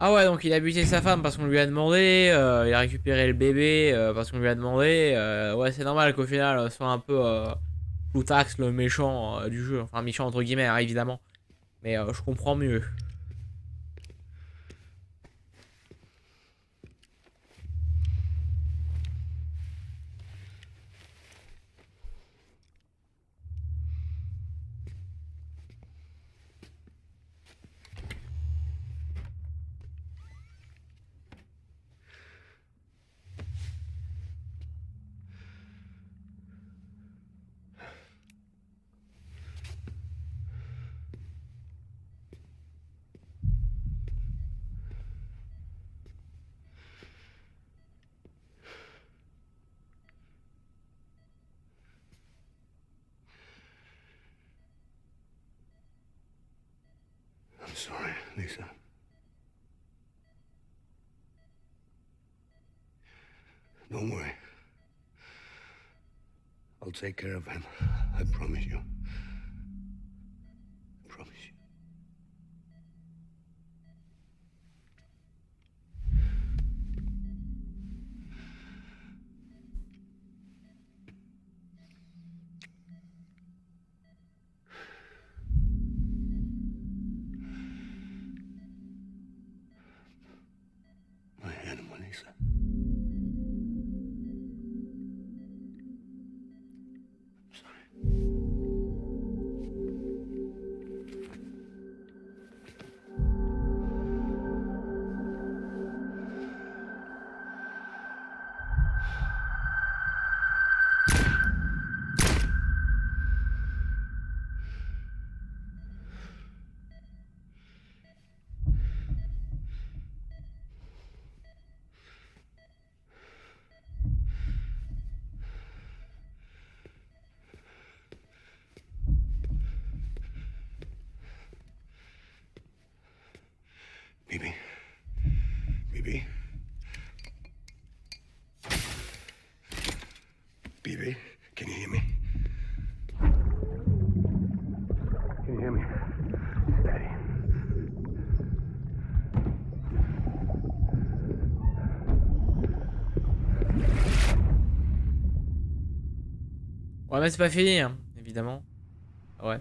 Ah ouais, donc il a buté sa femme parce qu'on lui a demandé, il a récupéré le bébé parce qu'on lui a demandé. Ouais, c'est normal qu'au final, ce soit un peu Floutax, le méchant du jeu. Enfin, méchant entre guillemets, hein, évidemment. Mais je comprends mieux. I'm sorry, Lisa. Don't worry. I'll take care of him. I promise you. I promise you. My animal, Lisa. BB? BB? BB, can you hear me? Can you hear me? Daddy. Ouais, mais c'est pas fini, hein, évidemment. Ouais.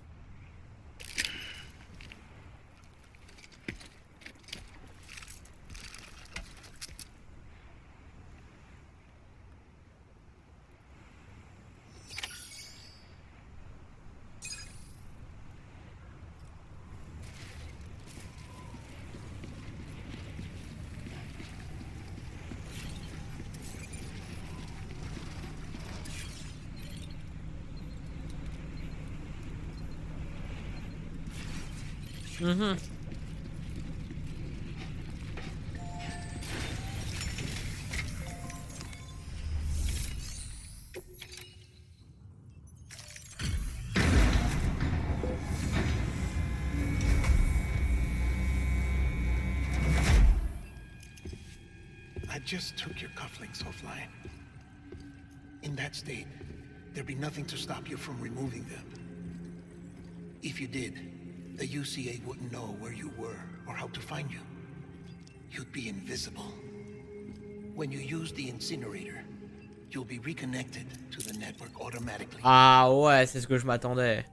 Mhm. I just took your cufflinks offline. In that state, there'd be nothing to stop you from removing them. If you did, the UCA wouldn't know where you were or how to find you. You'd be invisible. When you use the incinerator, you'll be reconnected to the network automatically. Ah ouais, c'est ce que je m'attendais.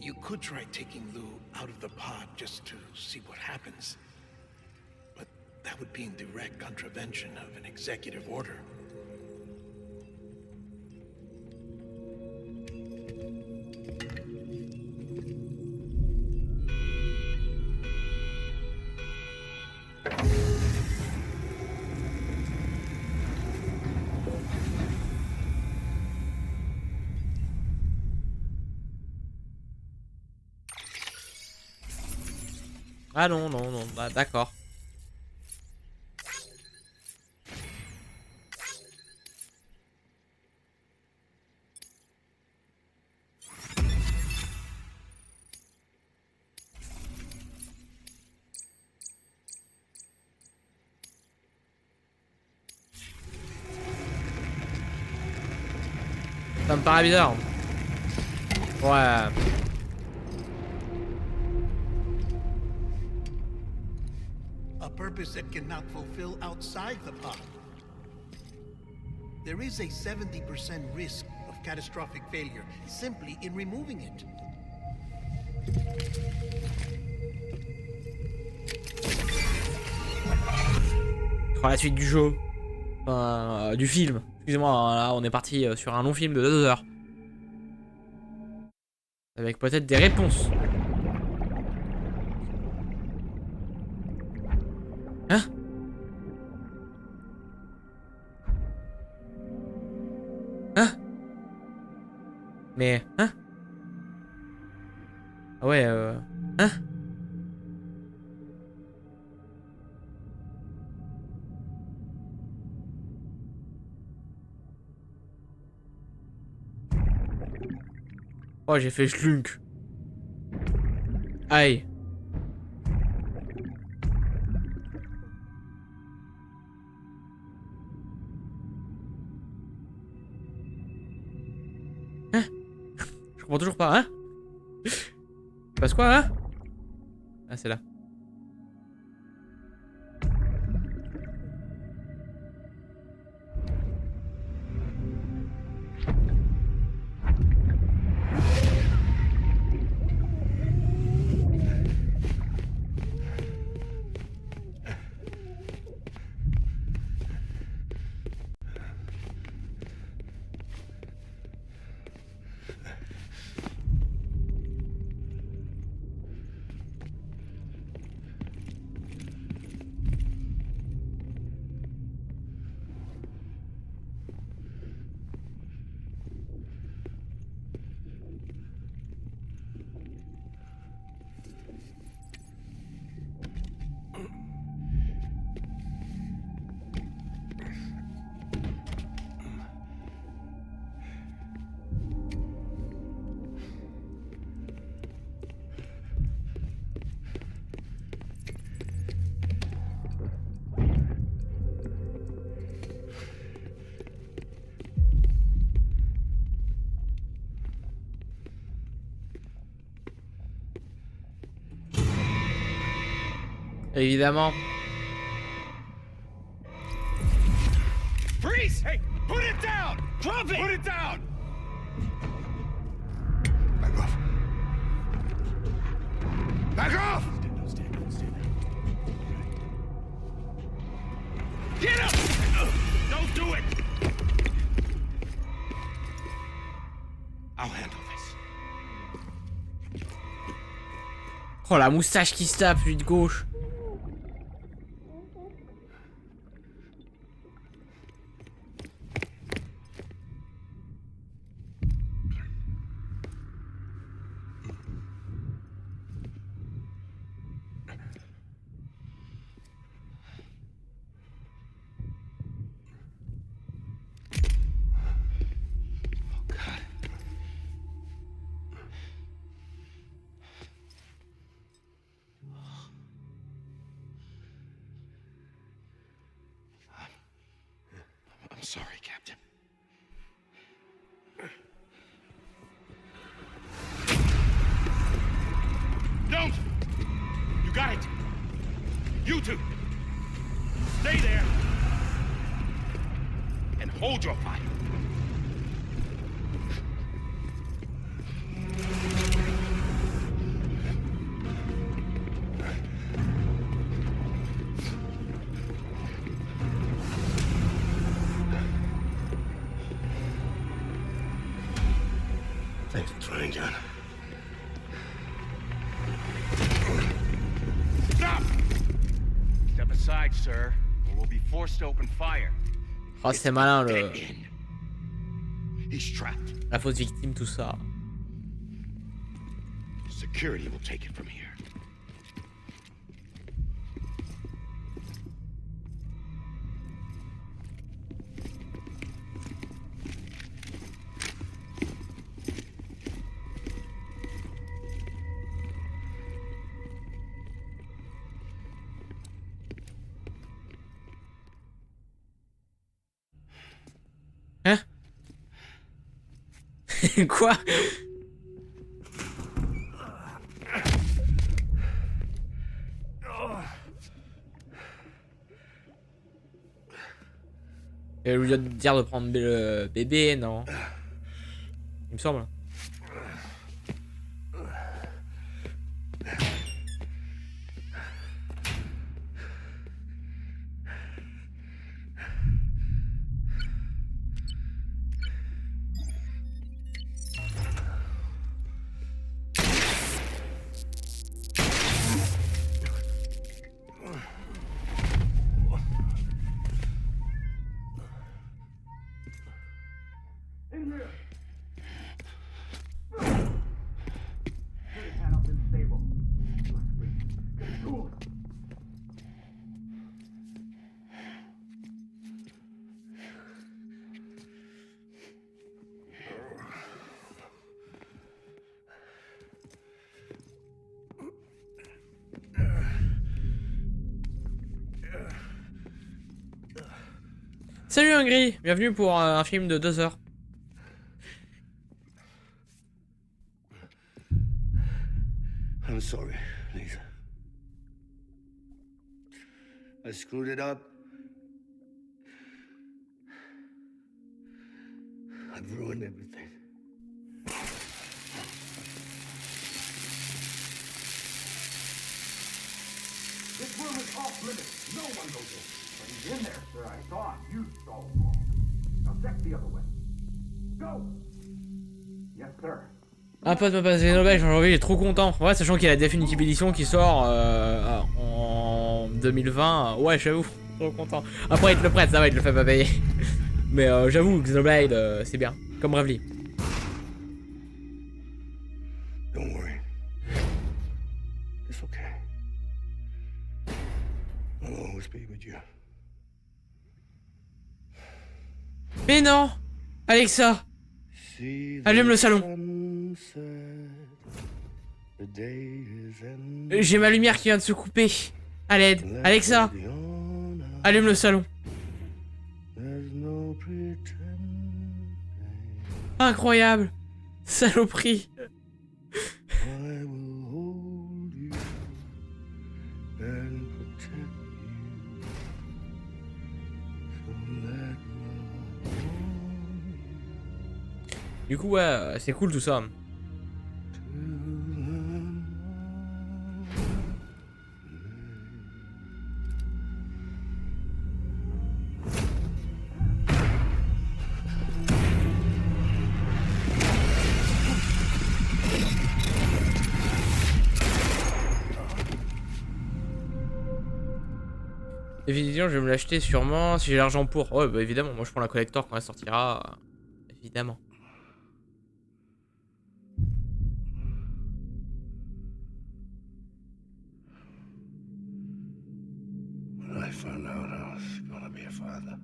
You could try taking Lou out of the pod just to see what happens. But that would be in direct contravention of an executive order. Ah non, non, non, bah d'accord. Ça me paraît bizarre. Ouais. A purpose that cannot fulfill outside the pod. There is a 70% risk of catastrophic failure simply in removing it. Sur la suite du jeu. Enfin, du film. Excusez-moi, là on est parti sur un long film de 2 heures. Avec peut-être des réponses. Hein? Hein? Mais... Hein? Ah ouais, Hein? Oh, j'ai fait schlunk. Aïe. Hein? Je comprends toujours pas, hein? Il passe quoi, hein? Ah, c'est là. Évidemment. Freeze! Hey, put it down! Drop it! Put it down! Back off. Back off! Get up! Don't do it! I'll handle this. Oh la moustache qui se tape, lui de gauche. I'm sorry, Captain. Don't! You got it! You two! Stay there! And hold your fire! Thanks for trying, John. Stop! Step aside, sir, or we'll be forced to open fire. Oh, c'est malin le... Get in. He's trapped. la fausse victime, tout ça. Security will take it from here. Hein? Quoi? Et lui dire de prendre le bébé, non? Il me semble. Salut Hungry, bienvenue pour un film de 2 heures. I'm sorry, Lisa. I screwed it up. I've ruined everything. This room is off limits. No one goes in. But he's in there, sir. I saw him. You saw him wrong. Now check the other way. Go! Yes, sir. Un pote m'a passé une auberge aujourd'hui, il est trop content. Ouais, sachant qu'il y a la Definitive Edition qui sort en 2020. Ouais, j'avoue, trop content. Après, il te le prête, ça va, il te le fait pas payer. Mais j'avoue, Xenoblade, c'est bien. Comme Bravely. Don't worry. It's okay. I'll always be with you. Mais non! Alexa! Allume le salon. J'ai ma lumière qui vient de se couper. À l'aide. Alexa! Allume le salon. Incroyable! Saloperie! Du coup, ouais, c'est cool tout ça. Évidemment, je vais me l'acheter sûrement si j'ai l'argent pour. Ouais, bah évidemment, moi je prends la collector quand elle sortira. Évidemment. When I found out I was gonna be a father,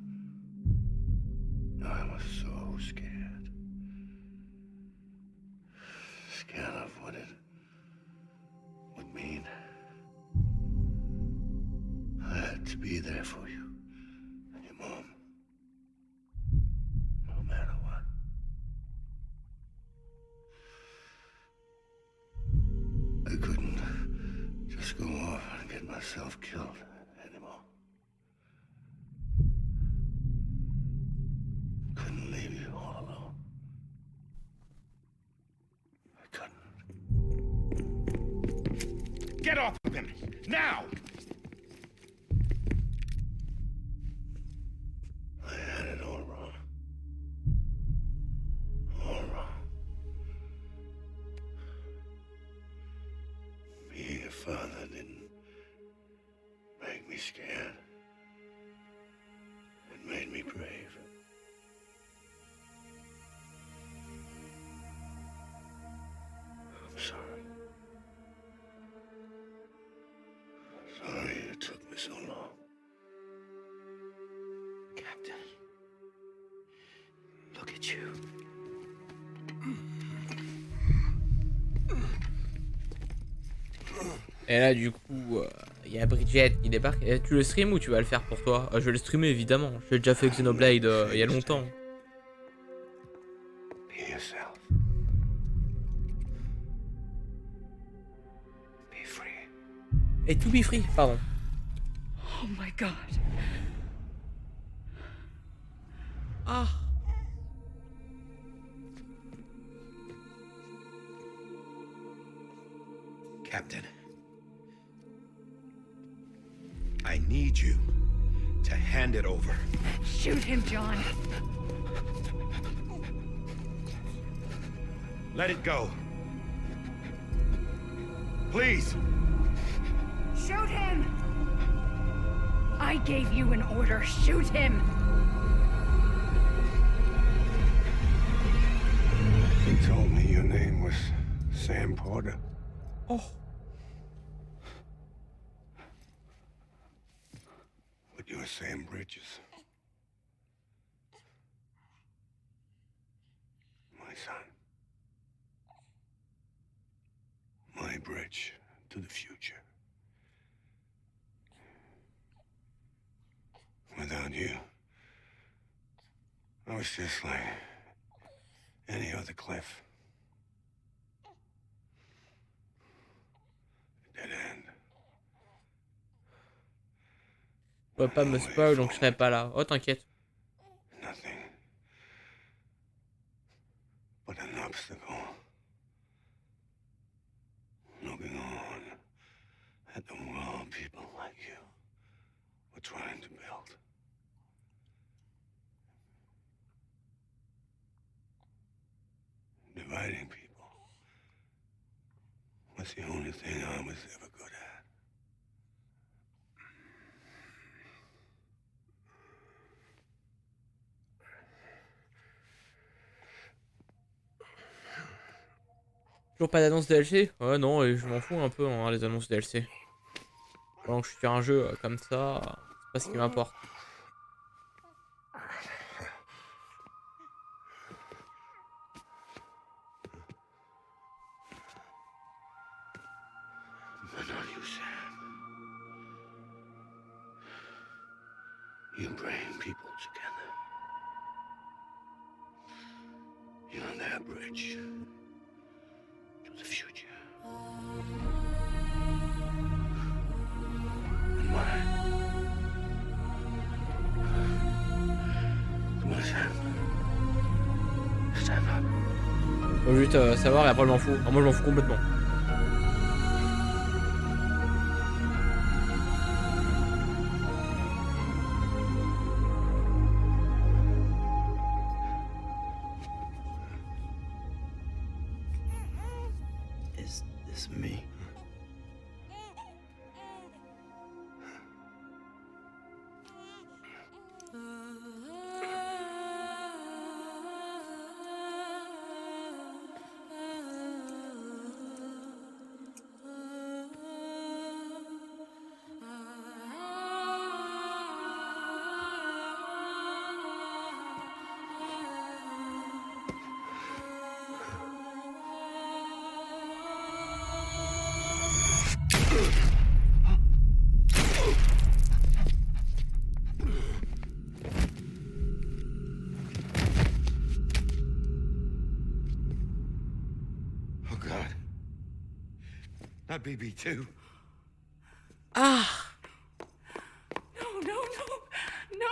I was so scared. Scared of what it would mean. I had to be there for you and your mom, no matter what. I couldn't just go off and get myself killed anymore. Couldn't leave you all alone. I couldn't. Get off of him! Now! I had it all wrong. All wrong. Being a father didn't make me scared. It made me brave. I'm sorry. Sorry it took me so long. Captain, look at you. Et là, du coup, il y a Bridget qui débarque. Et tu le stream ou tu vas le faire pour toi? Je vais le streamer évidemment. J'ai déjà fait Xenoblade il y a longtemps. Be yourself. Be free. Et to be free, pardon. Oh my god. Ah. Captain, I need you to hand it over. Shoot him, John. Let it go. Please. Shoot him! I gave you an order. Shoot him! You told me your name was Sam Porter. Oh. But you're Sam Bridges. My son. My bridge to the future. Without you, I was just like any other Cliff. Dead end. Je peux pas me spoil donc je serai pas là. Oh t'inquiète. Nothing but an obstacle. Looking on at the world people like you were trying to build. Dividing people was the only thing I was ever good at. Toujours pas d'annonce DLC? Ouais non, et je m'en fous un peu hein, les annonces DLC. Pendant que je suis sur un jeu comme ça, c'est pas ce qui m'importe. But not you, Sam. You bring people together. You're that bridge to the future. And mine. Come on, Sam. Stand up. Faut juste savoir et après je m'en fous. Enfin, moi je m'en fous complètement. Is this me? Oh, God. Not BB2. Ah! No, no, no, no!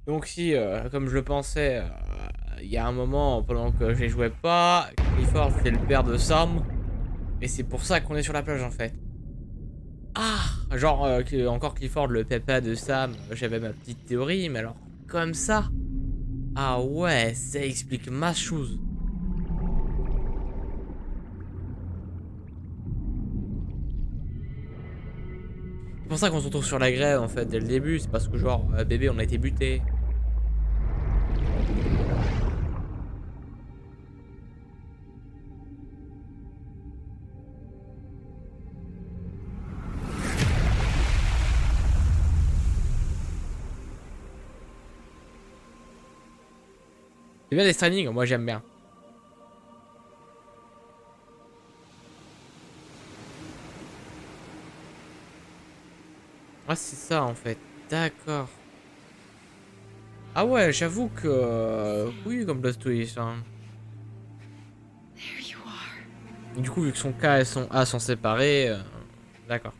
Donc si, comme je le pensais, il y a un moment pendant que je les jouais pas, Clifford c'était le père de Sam, et c'est pour ça qu'on est sur la plage en fait. Ah! Genre, encore Clifford le papa de Sam, j'avais ma petite théorie, mais alors, comme ça? Ah ouais, ça explique ma chose. C'est pour ça qu'on se retrouve sur la grève en fait dès le début, c'est parce que genre, bébé on a été buté. C'est bien des Streanding, moi j'aime bien. Ah c'est ça en fait, d'accord. Ah ouais, j'avoue que... oui, comme plot twist. Hein. There you are. Du coup, vu que son K et son A sont séparés... d'accord.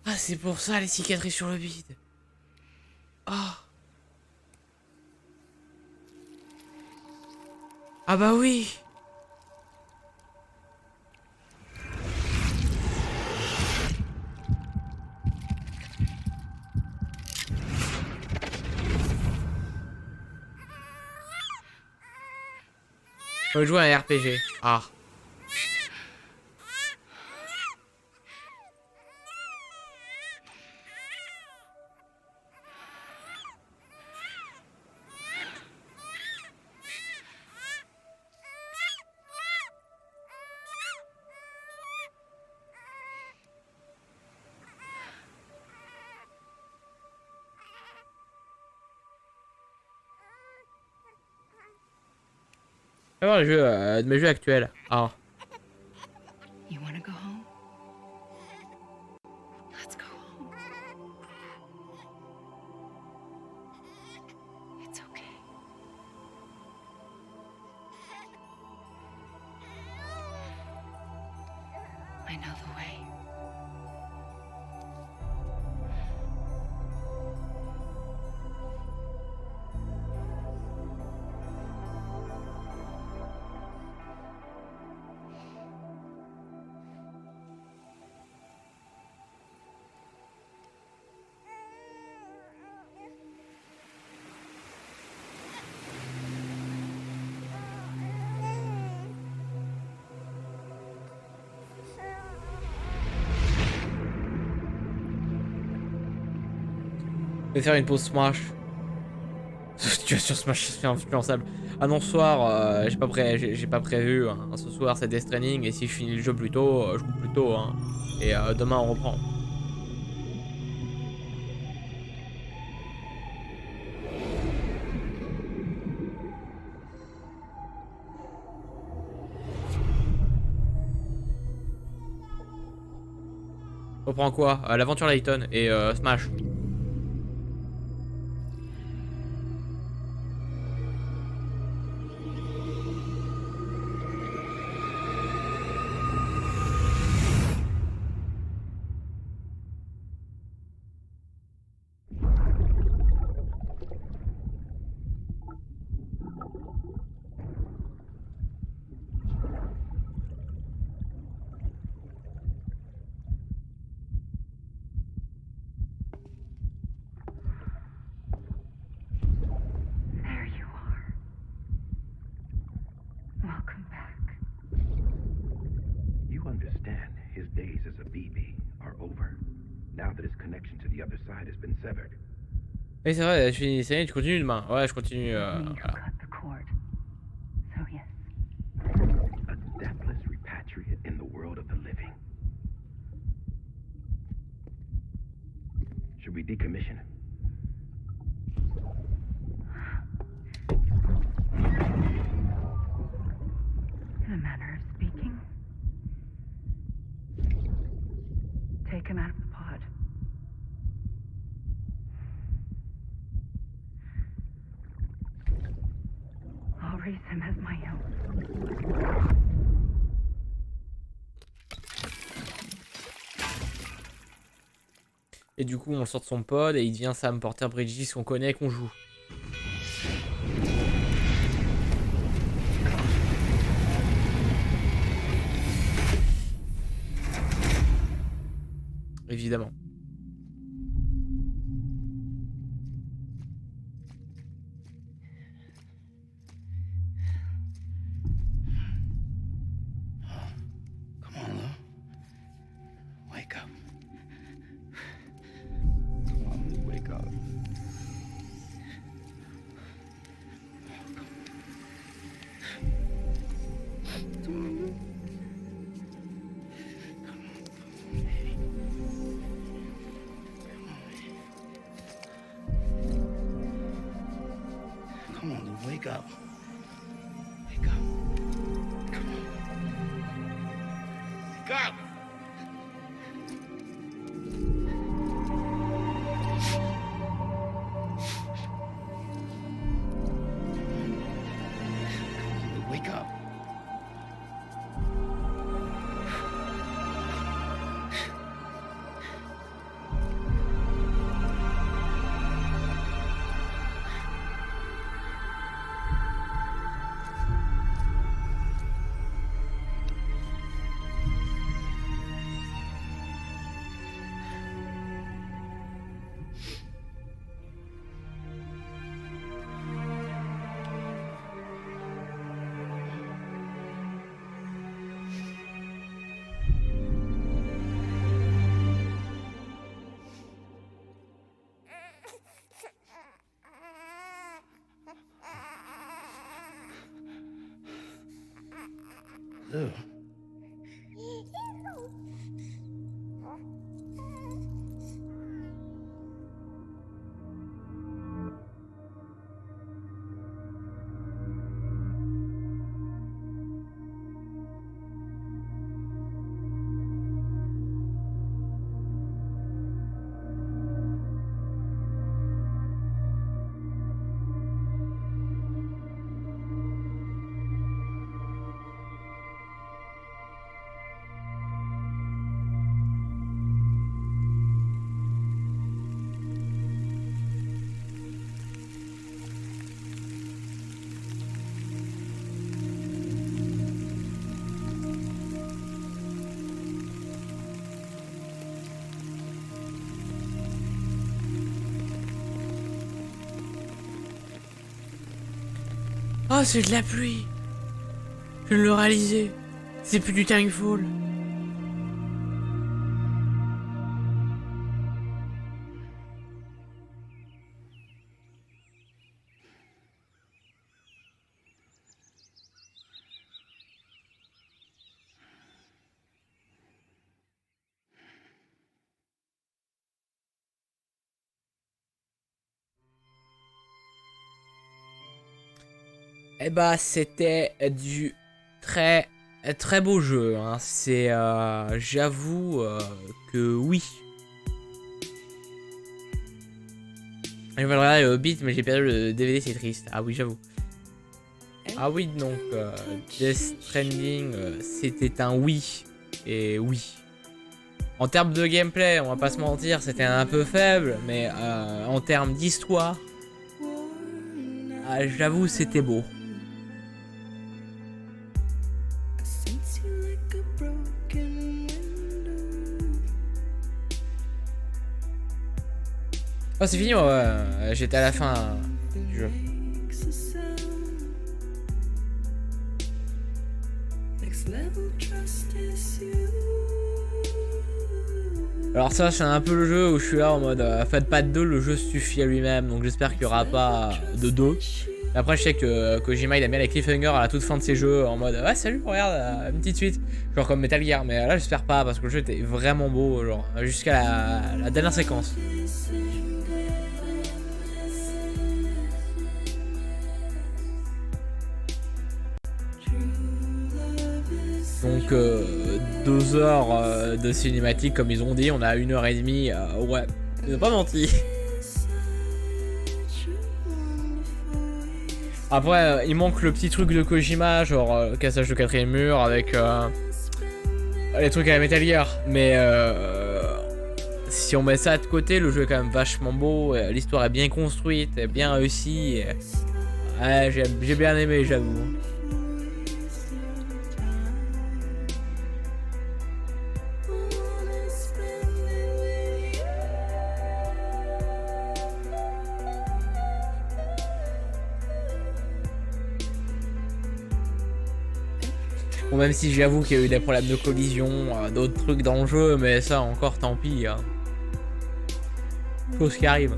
Ah, c'est pour ça les cicatrices sur le bide. Ah. Ah bah oui. On va jouer à un RPG. Ah. On va voir les jeux de mes jeux actuels. Ah. You wanna go home? Let's go home. It's okay. I know the way. Je vais faire une pause Smash. Situation Smash c'est influençable. Ah non, ce soir, j'ai pas prévu. Hein. Ce soir, c'est Death Stranding. Et si je finis le jeu plus tôt, je coupe plus tôt. Hein. Et demain, on reprend. Reprends quoi? L'aventure Layton et Smash. There you are. Welcome back. You understand his days as a BB are over, now that his connection to the other side has been severed. Oui, c'est vrai, je finis, tu continues demain. Ouais, je continue. Me who Voilà. cut the cord. So yes. A deathless repatriate in the world of the living. Should we decommission him? In a manner of speaking. Take him out of the pod. I'll raise him as my own. Et du coup, on sort de son pod et il devient Sam Porter Bridges qu'on connaît et qu'on joue. Évidemment. Come on, Lou. Wake up. Come on, Lou, wake up. Come on, Lou. Come on, Lou, wake up. Wake up. Come on. Wake up! Come on, Lou, wake up. Lou. Oh, c'est de la pluie. Je viens de le réaliser. C'est plus du Timefall. Eh bah, c'était du très très beau jeu, hein. C'est, j'avoue que oui. Je vais regarder le beat, mais j'ai perdu le DVD, c'est triste. Ah oui, j'avoue. Ah oui, donc Death Stranding, c'était un oui. Et oui. En termes de gameplay, on va pas se mentir, c'était un peu faible, mais en termes d'histoire, j'avoue, c'était beau. Oh, c'est fini, ouais. J'étais à la fin du jeu. Alors ça, c'est un peu le jeu où je suis là en mode faites pas de 2, le jeu suffit à lui-même, donc j'espère qu'il y aura pas de 2. Après, je sais que Kojima il aime bien les cliffhangers à la toute fin de ses jeux en mode ouais, salut, regarde, une petite suite, genre comme Metal Gear, mais là j'espère pas parce que le jeu était vraiment beau, genre jusqu'à la dernière séquence. Donc 2 heures de cinématique comme ils ont dit, on a 1h30, ouais, ils ont pas menti. Après il manque le petit truc de Kojima, genre cassage de 4ème mur avec les trucs à la Metal Gear, mais si on met ça de côté, le jeu est quand même vachement beau, l'histoire est bien construite, est bien réussie, ouais, j'ai bien aimé, j'avoue. Bon, même si j'avoue qu'il y a eu des problèmes de collision, d'autres trucs dans le jeu, mais ça encore tant pis. Hein. Chose qui arrive.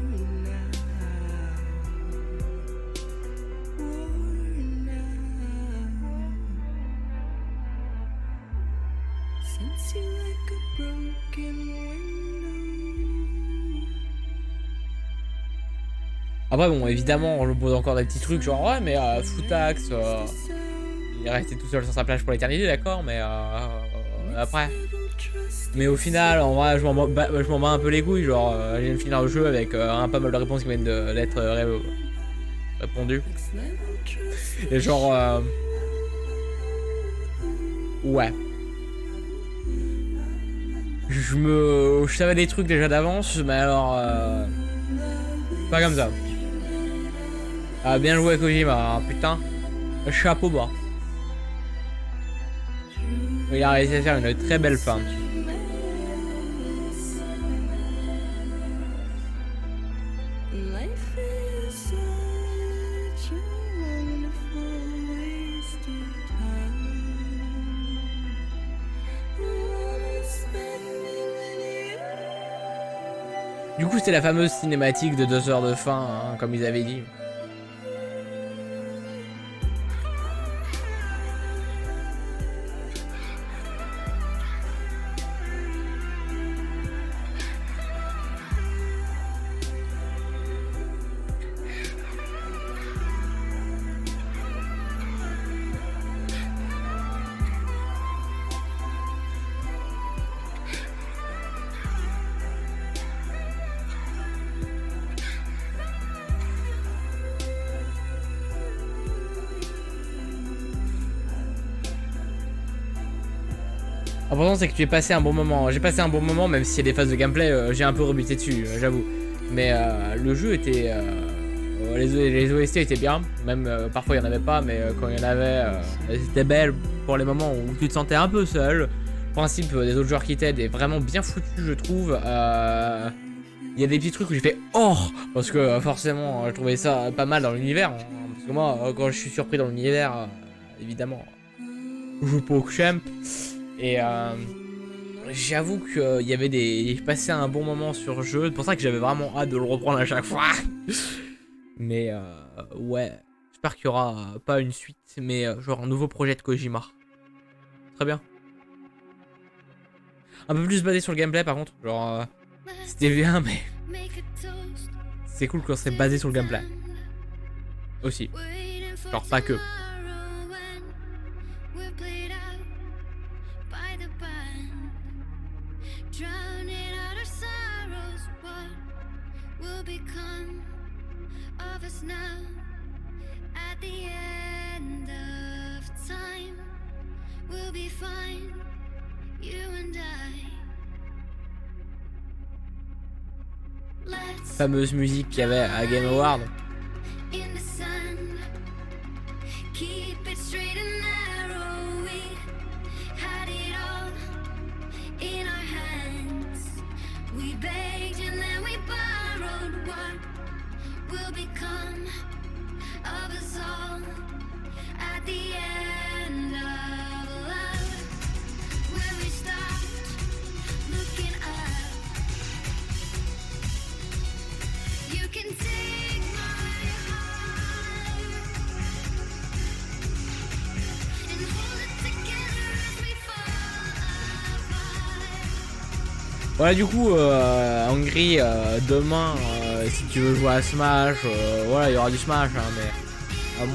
Après bon, évidemment, je me pose encore des petits trucs genre ouais mais Foutax, il est resté tout seul sur sa plage pour l'éternité, d'accord, mais après. Mais au final, en vrai, je m'en bats un peu les couilles, genre je viens de finir le jeu avec un pas mal de réponses qui viennent d'être répondues. Et genre ouais. Je savais des trucs déjà d'avance, mais alors pas comme ça. Bien joué Kojima, hein, putain. Chapeau bas. Il a réussi à faire une très belle fin. Du coup, c'était la fameuse cinématique de 2 heures de fin, hein, comme ils avaient dit. L'important c'est que tu aies passé un bon moment. J'ai passé un bon moment, même s'il y a des phases de gameplay, j'ai un peu rebuté dessus, j'avoue. Mais le jeu était... les OST étaient bien, même parfois il n'y en avait pas, mais quand il y en avait, c'était belle pour les moments où tu te sentais un peu seul. Le principe des autres joueurs qui t'aident est vraiment bien foutu, je trouve. Il y a des petits trucs où j'ai fait oh, parce que forcément je trouvais ça pas mal dans l'univers. Hein, parce que moi, quand je suis surpris dans l'univers, évidemment, je joue pas au champ. Et j'avoue qu'il y avait j'ai passé un bon moment sur le jeu. C'est pour ça que j'avais vraiment hâte de le reprendre à chaque fois. Mais ouais, j'espère qu'il y aura pas une suite, mais genre un nouveau projet de Kojima. Très bien. Un peu plus basé sur le gameplay par contre. Genre c'était bien, mais c'est cool quand c'est basé sur le gameplay. Aussi. Genre pas que. drowning out our sorrows. What will become of us now at the end of time? We'll be fine, you and I. Let's Fameuse musique qu'il y avait à Game Award. in the sun, keep it straight and narrow. We had it all in our hands. We begged and then we borrowed. What will become of us all at the end of love? When we stopped looking up, you can take my heart and hold it together as we fall apart. Voilà, du coup, Hongrie, demain, si tu veux jouer à Smash, voilà, il y aura du Smash, hein, mais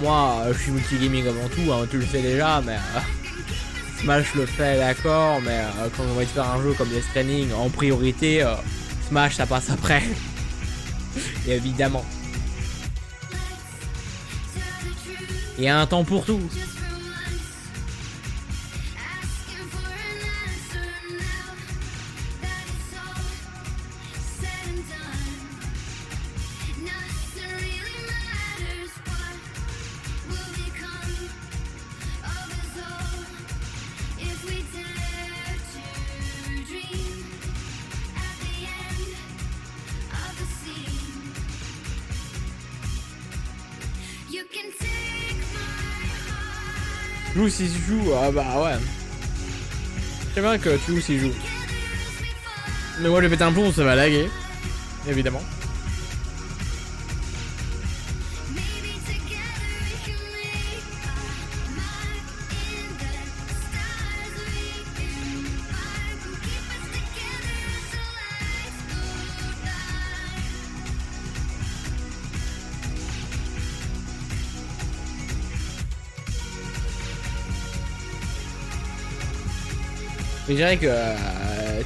moi, je suis multigaming avant tout, hein, tu le sais déjà, mais Smash le fait, d'accord, mais quand on va faire un jeu comme les Streanding en priorité, Smash ça passe après. Et évidemment. Il y a un temps pour tout. Just for once, asking for an answer now that it's all said and done. Nothing really matters. What will become of us all if we dare to dream at the end of the scene? You can take my heart. Joue si je joue, ah bah ouais. C'est bien que tu joues si je joue. Mais moi je vais péter un plomb, ça va laguer. Évidemment. Maybe together we can make a mark in the stars. We can find who keep us together as the lights go by. Mais je dirais que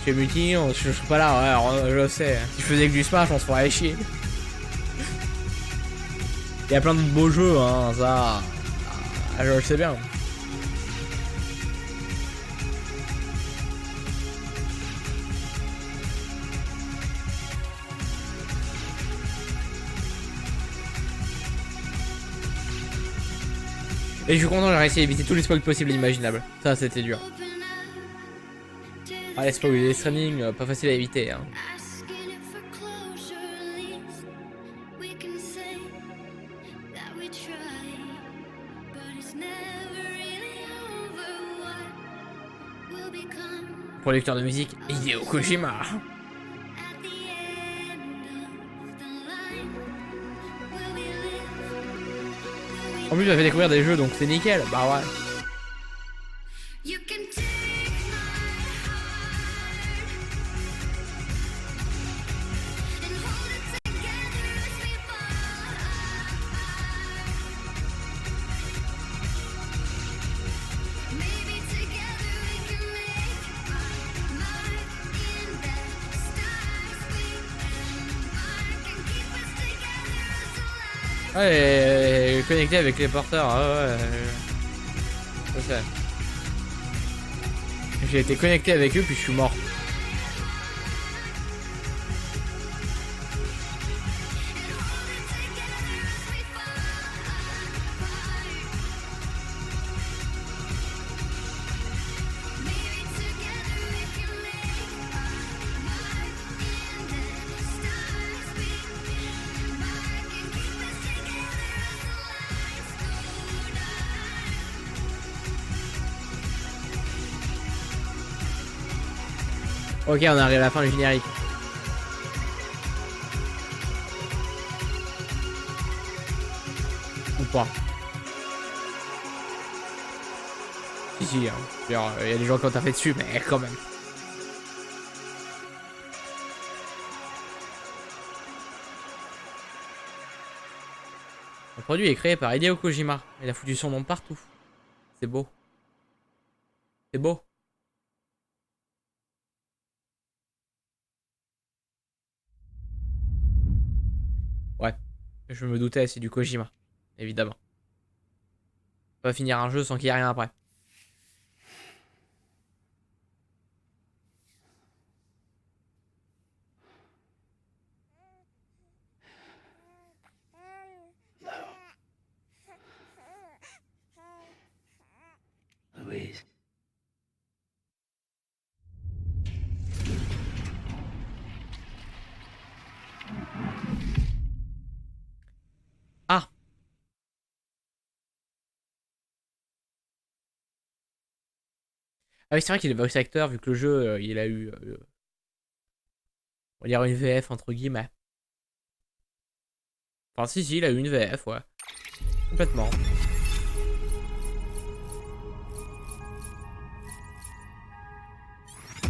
tu es multi, je serais pas là, ouais, alors, je le sais. Si je faisais que du Smash, on se ferait chier. Il y a plein de beaux jeux, hein, ça. Je le sais bien. Et je suis content, j'ai réussi à éviter tous les spoils possibles et imaginables. Ça, c'était dur. Open up to Ah, les spoils, les streaming, pas facile à éviter, hein. asking it for closure. At least we can say that we tried, but it's never really over. What will become Producteur de musique, Hideo Kojima. at the end of the line? Will we live? En plus, il m'a fait découvrir des jeux, donc c'est nickel. Bah ouais. You can take my heart and hold it together as we fall apart. Maybe together we can make a mark in the stars. We embark and keep us together as the lights. Ouais, et connecté avec les porteurs, ah ouais. Je sais. J'ai été connecté avec eux, puis je suis mort. Ok, on arrive à la fin du générique. Ou pas. Si, hein. Il y a des gens qui ont tapé dessus, mais quand même. Le produit est créé par Hideo Kojima. Il a foutu son nom partout. C'est beau. C'est beau. Je me doutais, c'est du Kojima. Évidemment. On va finir un jeu sans qu'il y ait rien après. Louise. Ah! Ah oui, c'est vrai qu'il est voice acteur, vu que le jeu, il a eu... on va dire une VF, entre guillemets. Enfin, si, il a eu une VF, ouais. Complètement.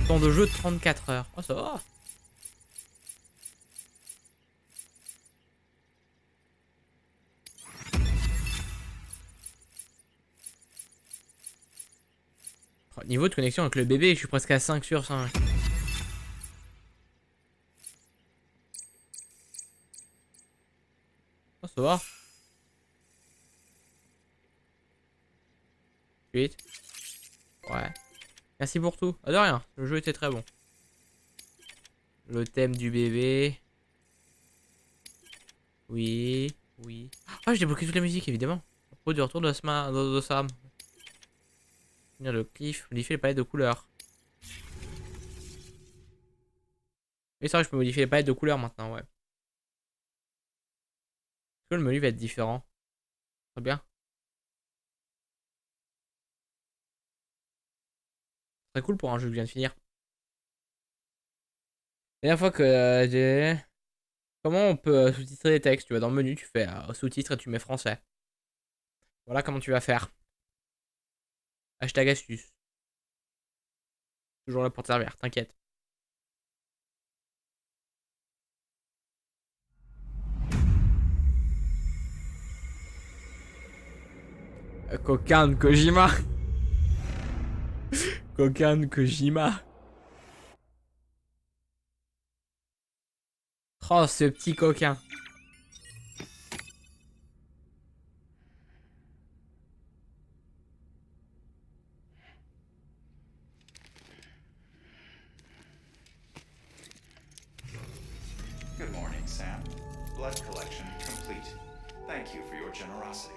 Temps de jeu 34 heures. Oh, ça va. Oh, niveau de connexion avec le bébé, je suis presque à 5 sur 5. Oh, ça va. 8. Ouais. Merci pour tout. Ah, de rien. Le jeu était très bon. Le thème du bébé. Oui. Oui. Ah, j'ai débloqué toute la musique, évidemment. Au du retour de Sam. Le cliff. Modifier les palettes de couleurs. Oui, c'est vrai, je peux modifier les palettes de couleurs maintenant, ouais. Est-ce que le menu va être différent? Très bien. Très cool pour un jeu que je viens de finir. La dernière fois que j'ai... Comment on peut sous-titrer les textes? Tu vas dans le menu, tu fais sous-titre et tu mets français. Voilà comment tu vas faire. Hashtag astuce. Toujours là pour te servir, t'inquiète. Coquin de Kojima. Coquin de Kojima. Oh, ce petit coquin. Good morning, Sam. Blood collection complete. Thank you for your generosity.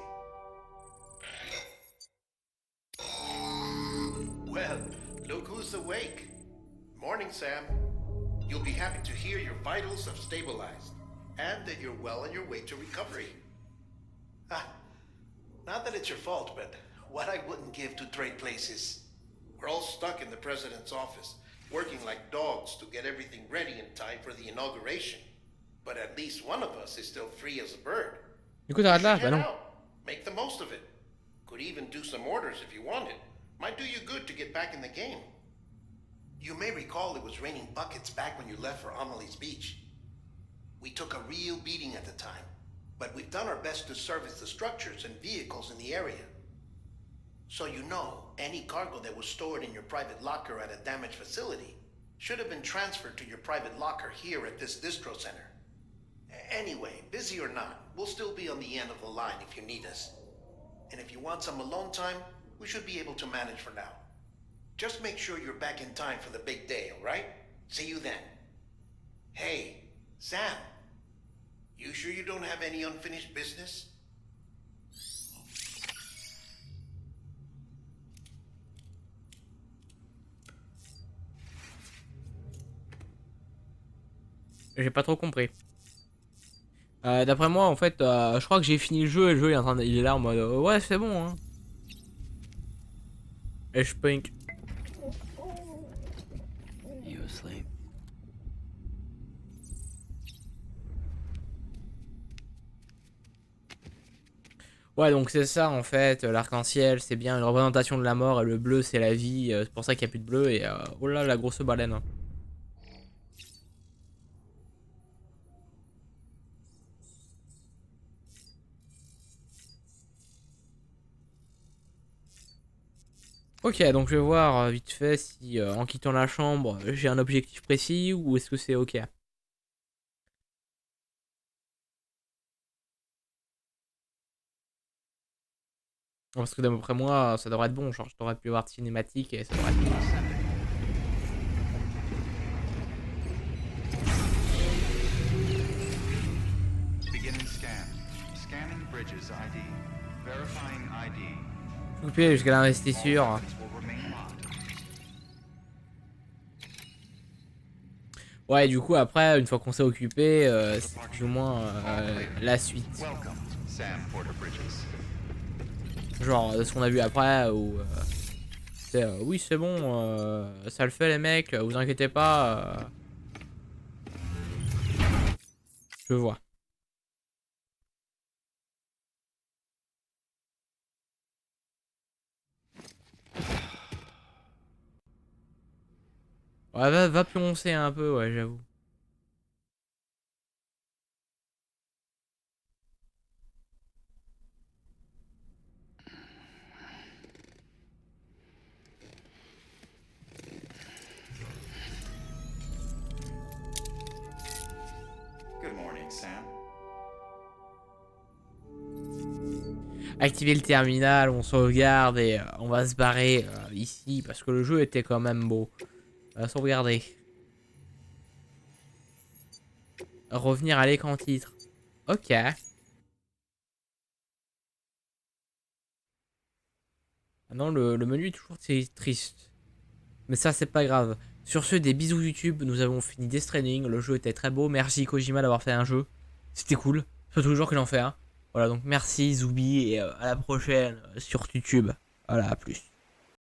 Well, look who's awake. Morning, Sam. You'll be happy to hear your vitals have stabilized, and that you're well on your way to recovery. Ah, not that it's your fault, but what I wouldn't give to trade places. We're all stuck in the president's office, working like dogs to get everything ready in time for the inauguration. But at least one of us is still free as a bird. Du coup, t'arrêtes là? Bah Head non. out. Make the most of it. Could even do some orders if you wanted. Might do you good to get back in the game. You may recall it was raining buckets back when you left for Amelie's Beach. We took a real beating at the time, but we've done our best to service the structures and vehicles in the area. So you know, any cargo that was stored in your private locker at a damaged facility should have been transferred to your private locker here at this distro center. Anyway, busy or not, we'll still be on the end of the line if you need us. And if you want some alone time, we should be able to manage for now. Just make sure you're back in time for the big day, alright? See you then. Hey, Sam. You sure you don't have any unfinished business? J'ai pas trop compris. D'après moi, en fait, je crois que j'ai fini le jeu et le jeu il est là en mode ouais, c'est bon, hein. Et je pink. You asleep? Ouais, donc c'est ça en fait. L'arc-en-ciel, c'est bien une représentation de la mort et le bleu, c'est la vie. C'est pour ça qu'il n'y a plus de bleu. Et oh là, la grosse baleine, hein. Ok, donc je vais voir vite fait si en quittant la chambre, j'ai un objectif précis ou est-ce que c'est ok. Parce que d'après moi, ça devrait être bon. Genre, je t'aurais pu avoir de cinématique et ça devrait être bon. Beginning scan. Scanning bridges ID. Verifying ID. Couper jusqu'à l'investissure. All weapons will remain locked. Ouais, du coup, après, une fois qu'on s'est occupé, c'est plus ou moins la suite. Welcome, Sam Porter Bridges. Genre, de ce qu'on a vu après, où c'est oui, c'est bon, ça le fait, les mecs, vous inquiétez pas. Je vois. Ouais, va pioncer un peu, ouais, j'avoue. Good morning, Sam. Activer le terminal, on sauvegarde et on va se barrer ici parce que le jeu était quand même beau. Sauvegarder. Revenir à l'écran titre. Ok. Ah non, le menu est toujours triste. Mais ça, c'est pas grave. Sur ce, des bisous YouTube. Nous avons fini des Streanding. Le jeu était très beau. Merci Kojima d'avoir fait un jeu. C'était cool. C'est toujours que j'en fais un. Voilà, donc merci Zoubi et à la prochaine sur YouTube. Voilà, à plus.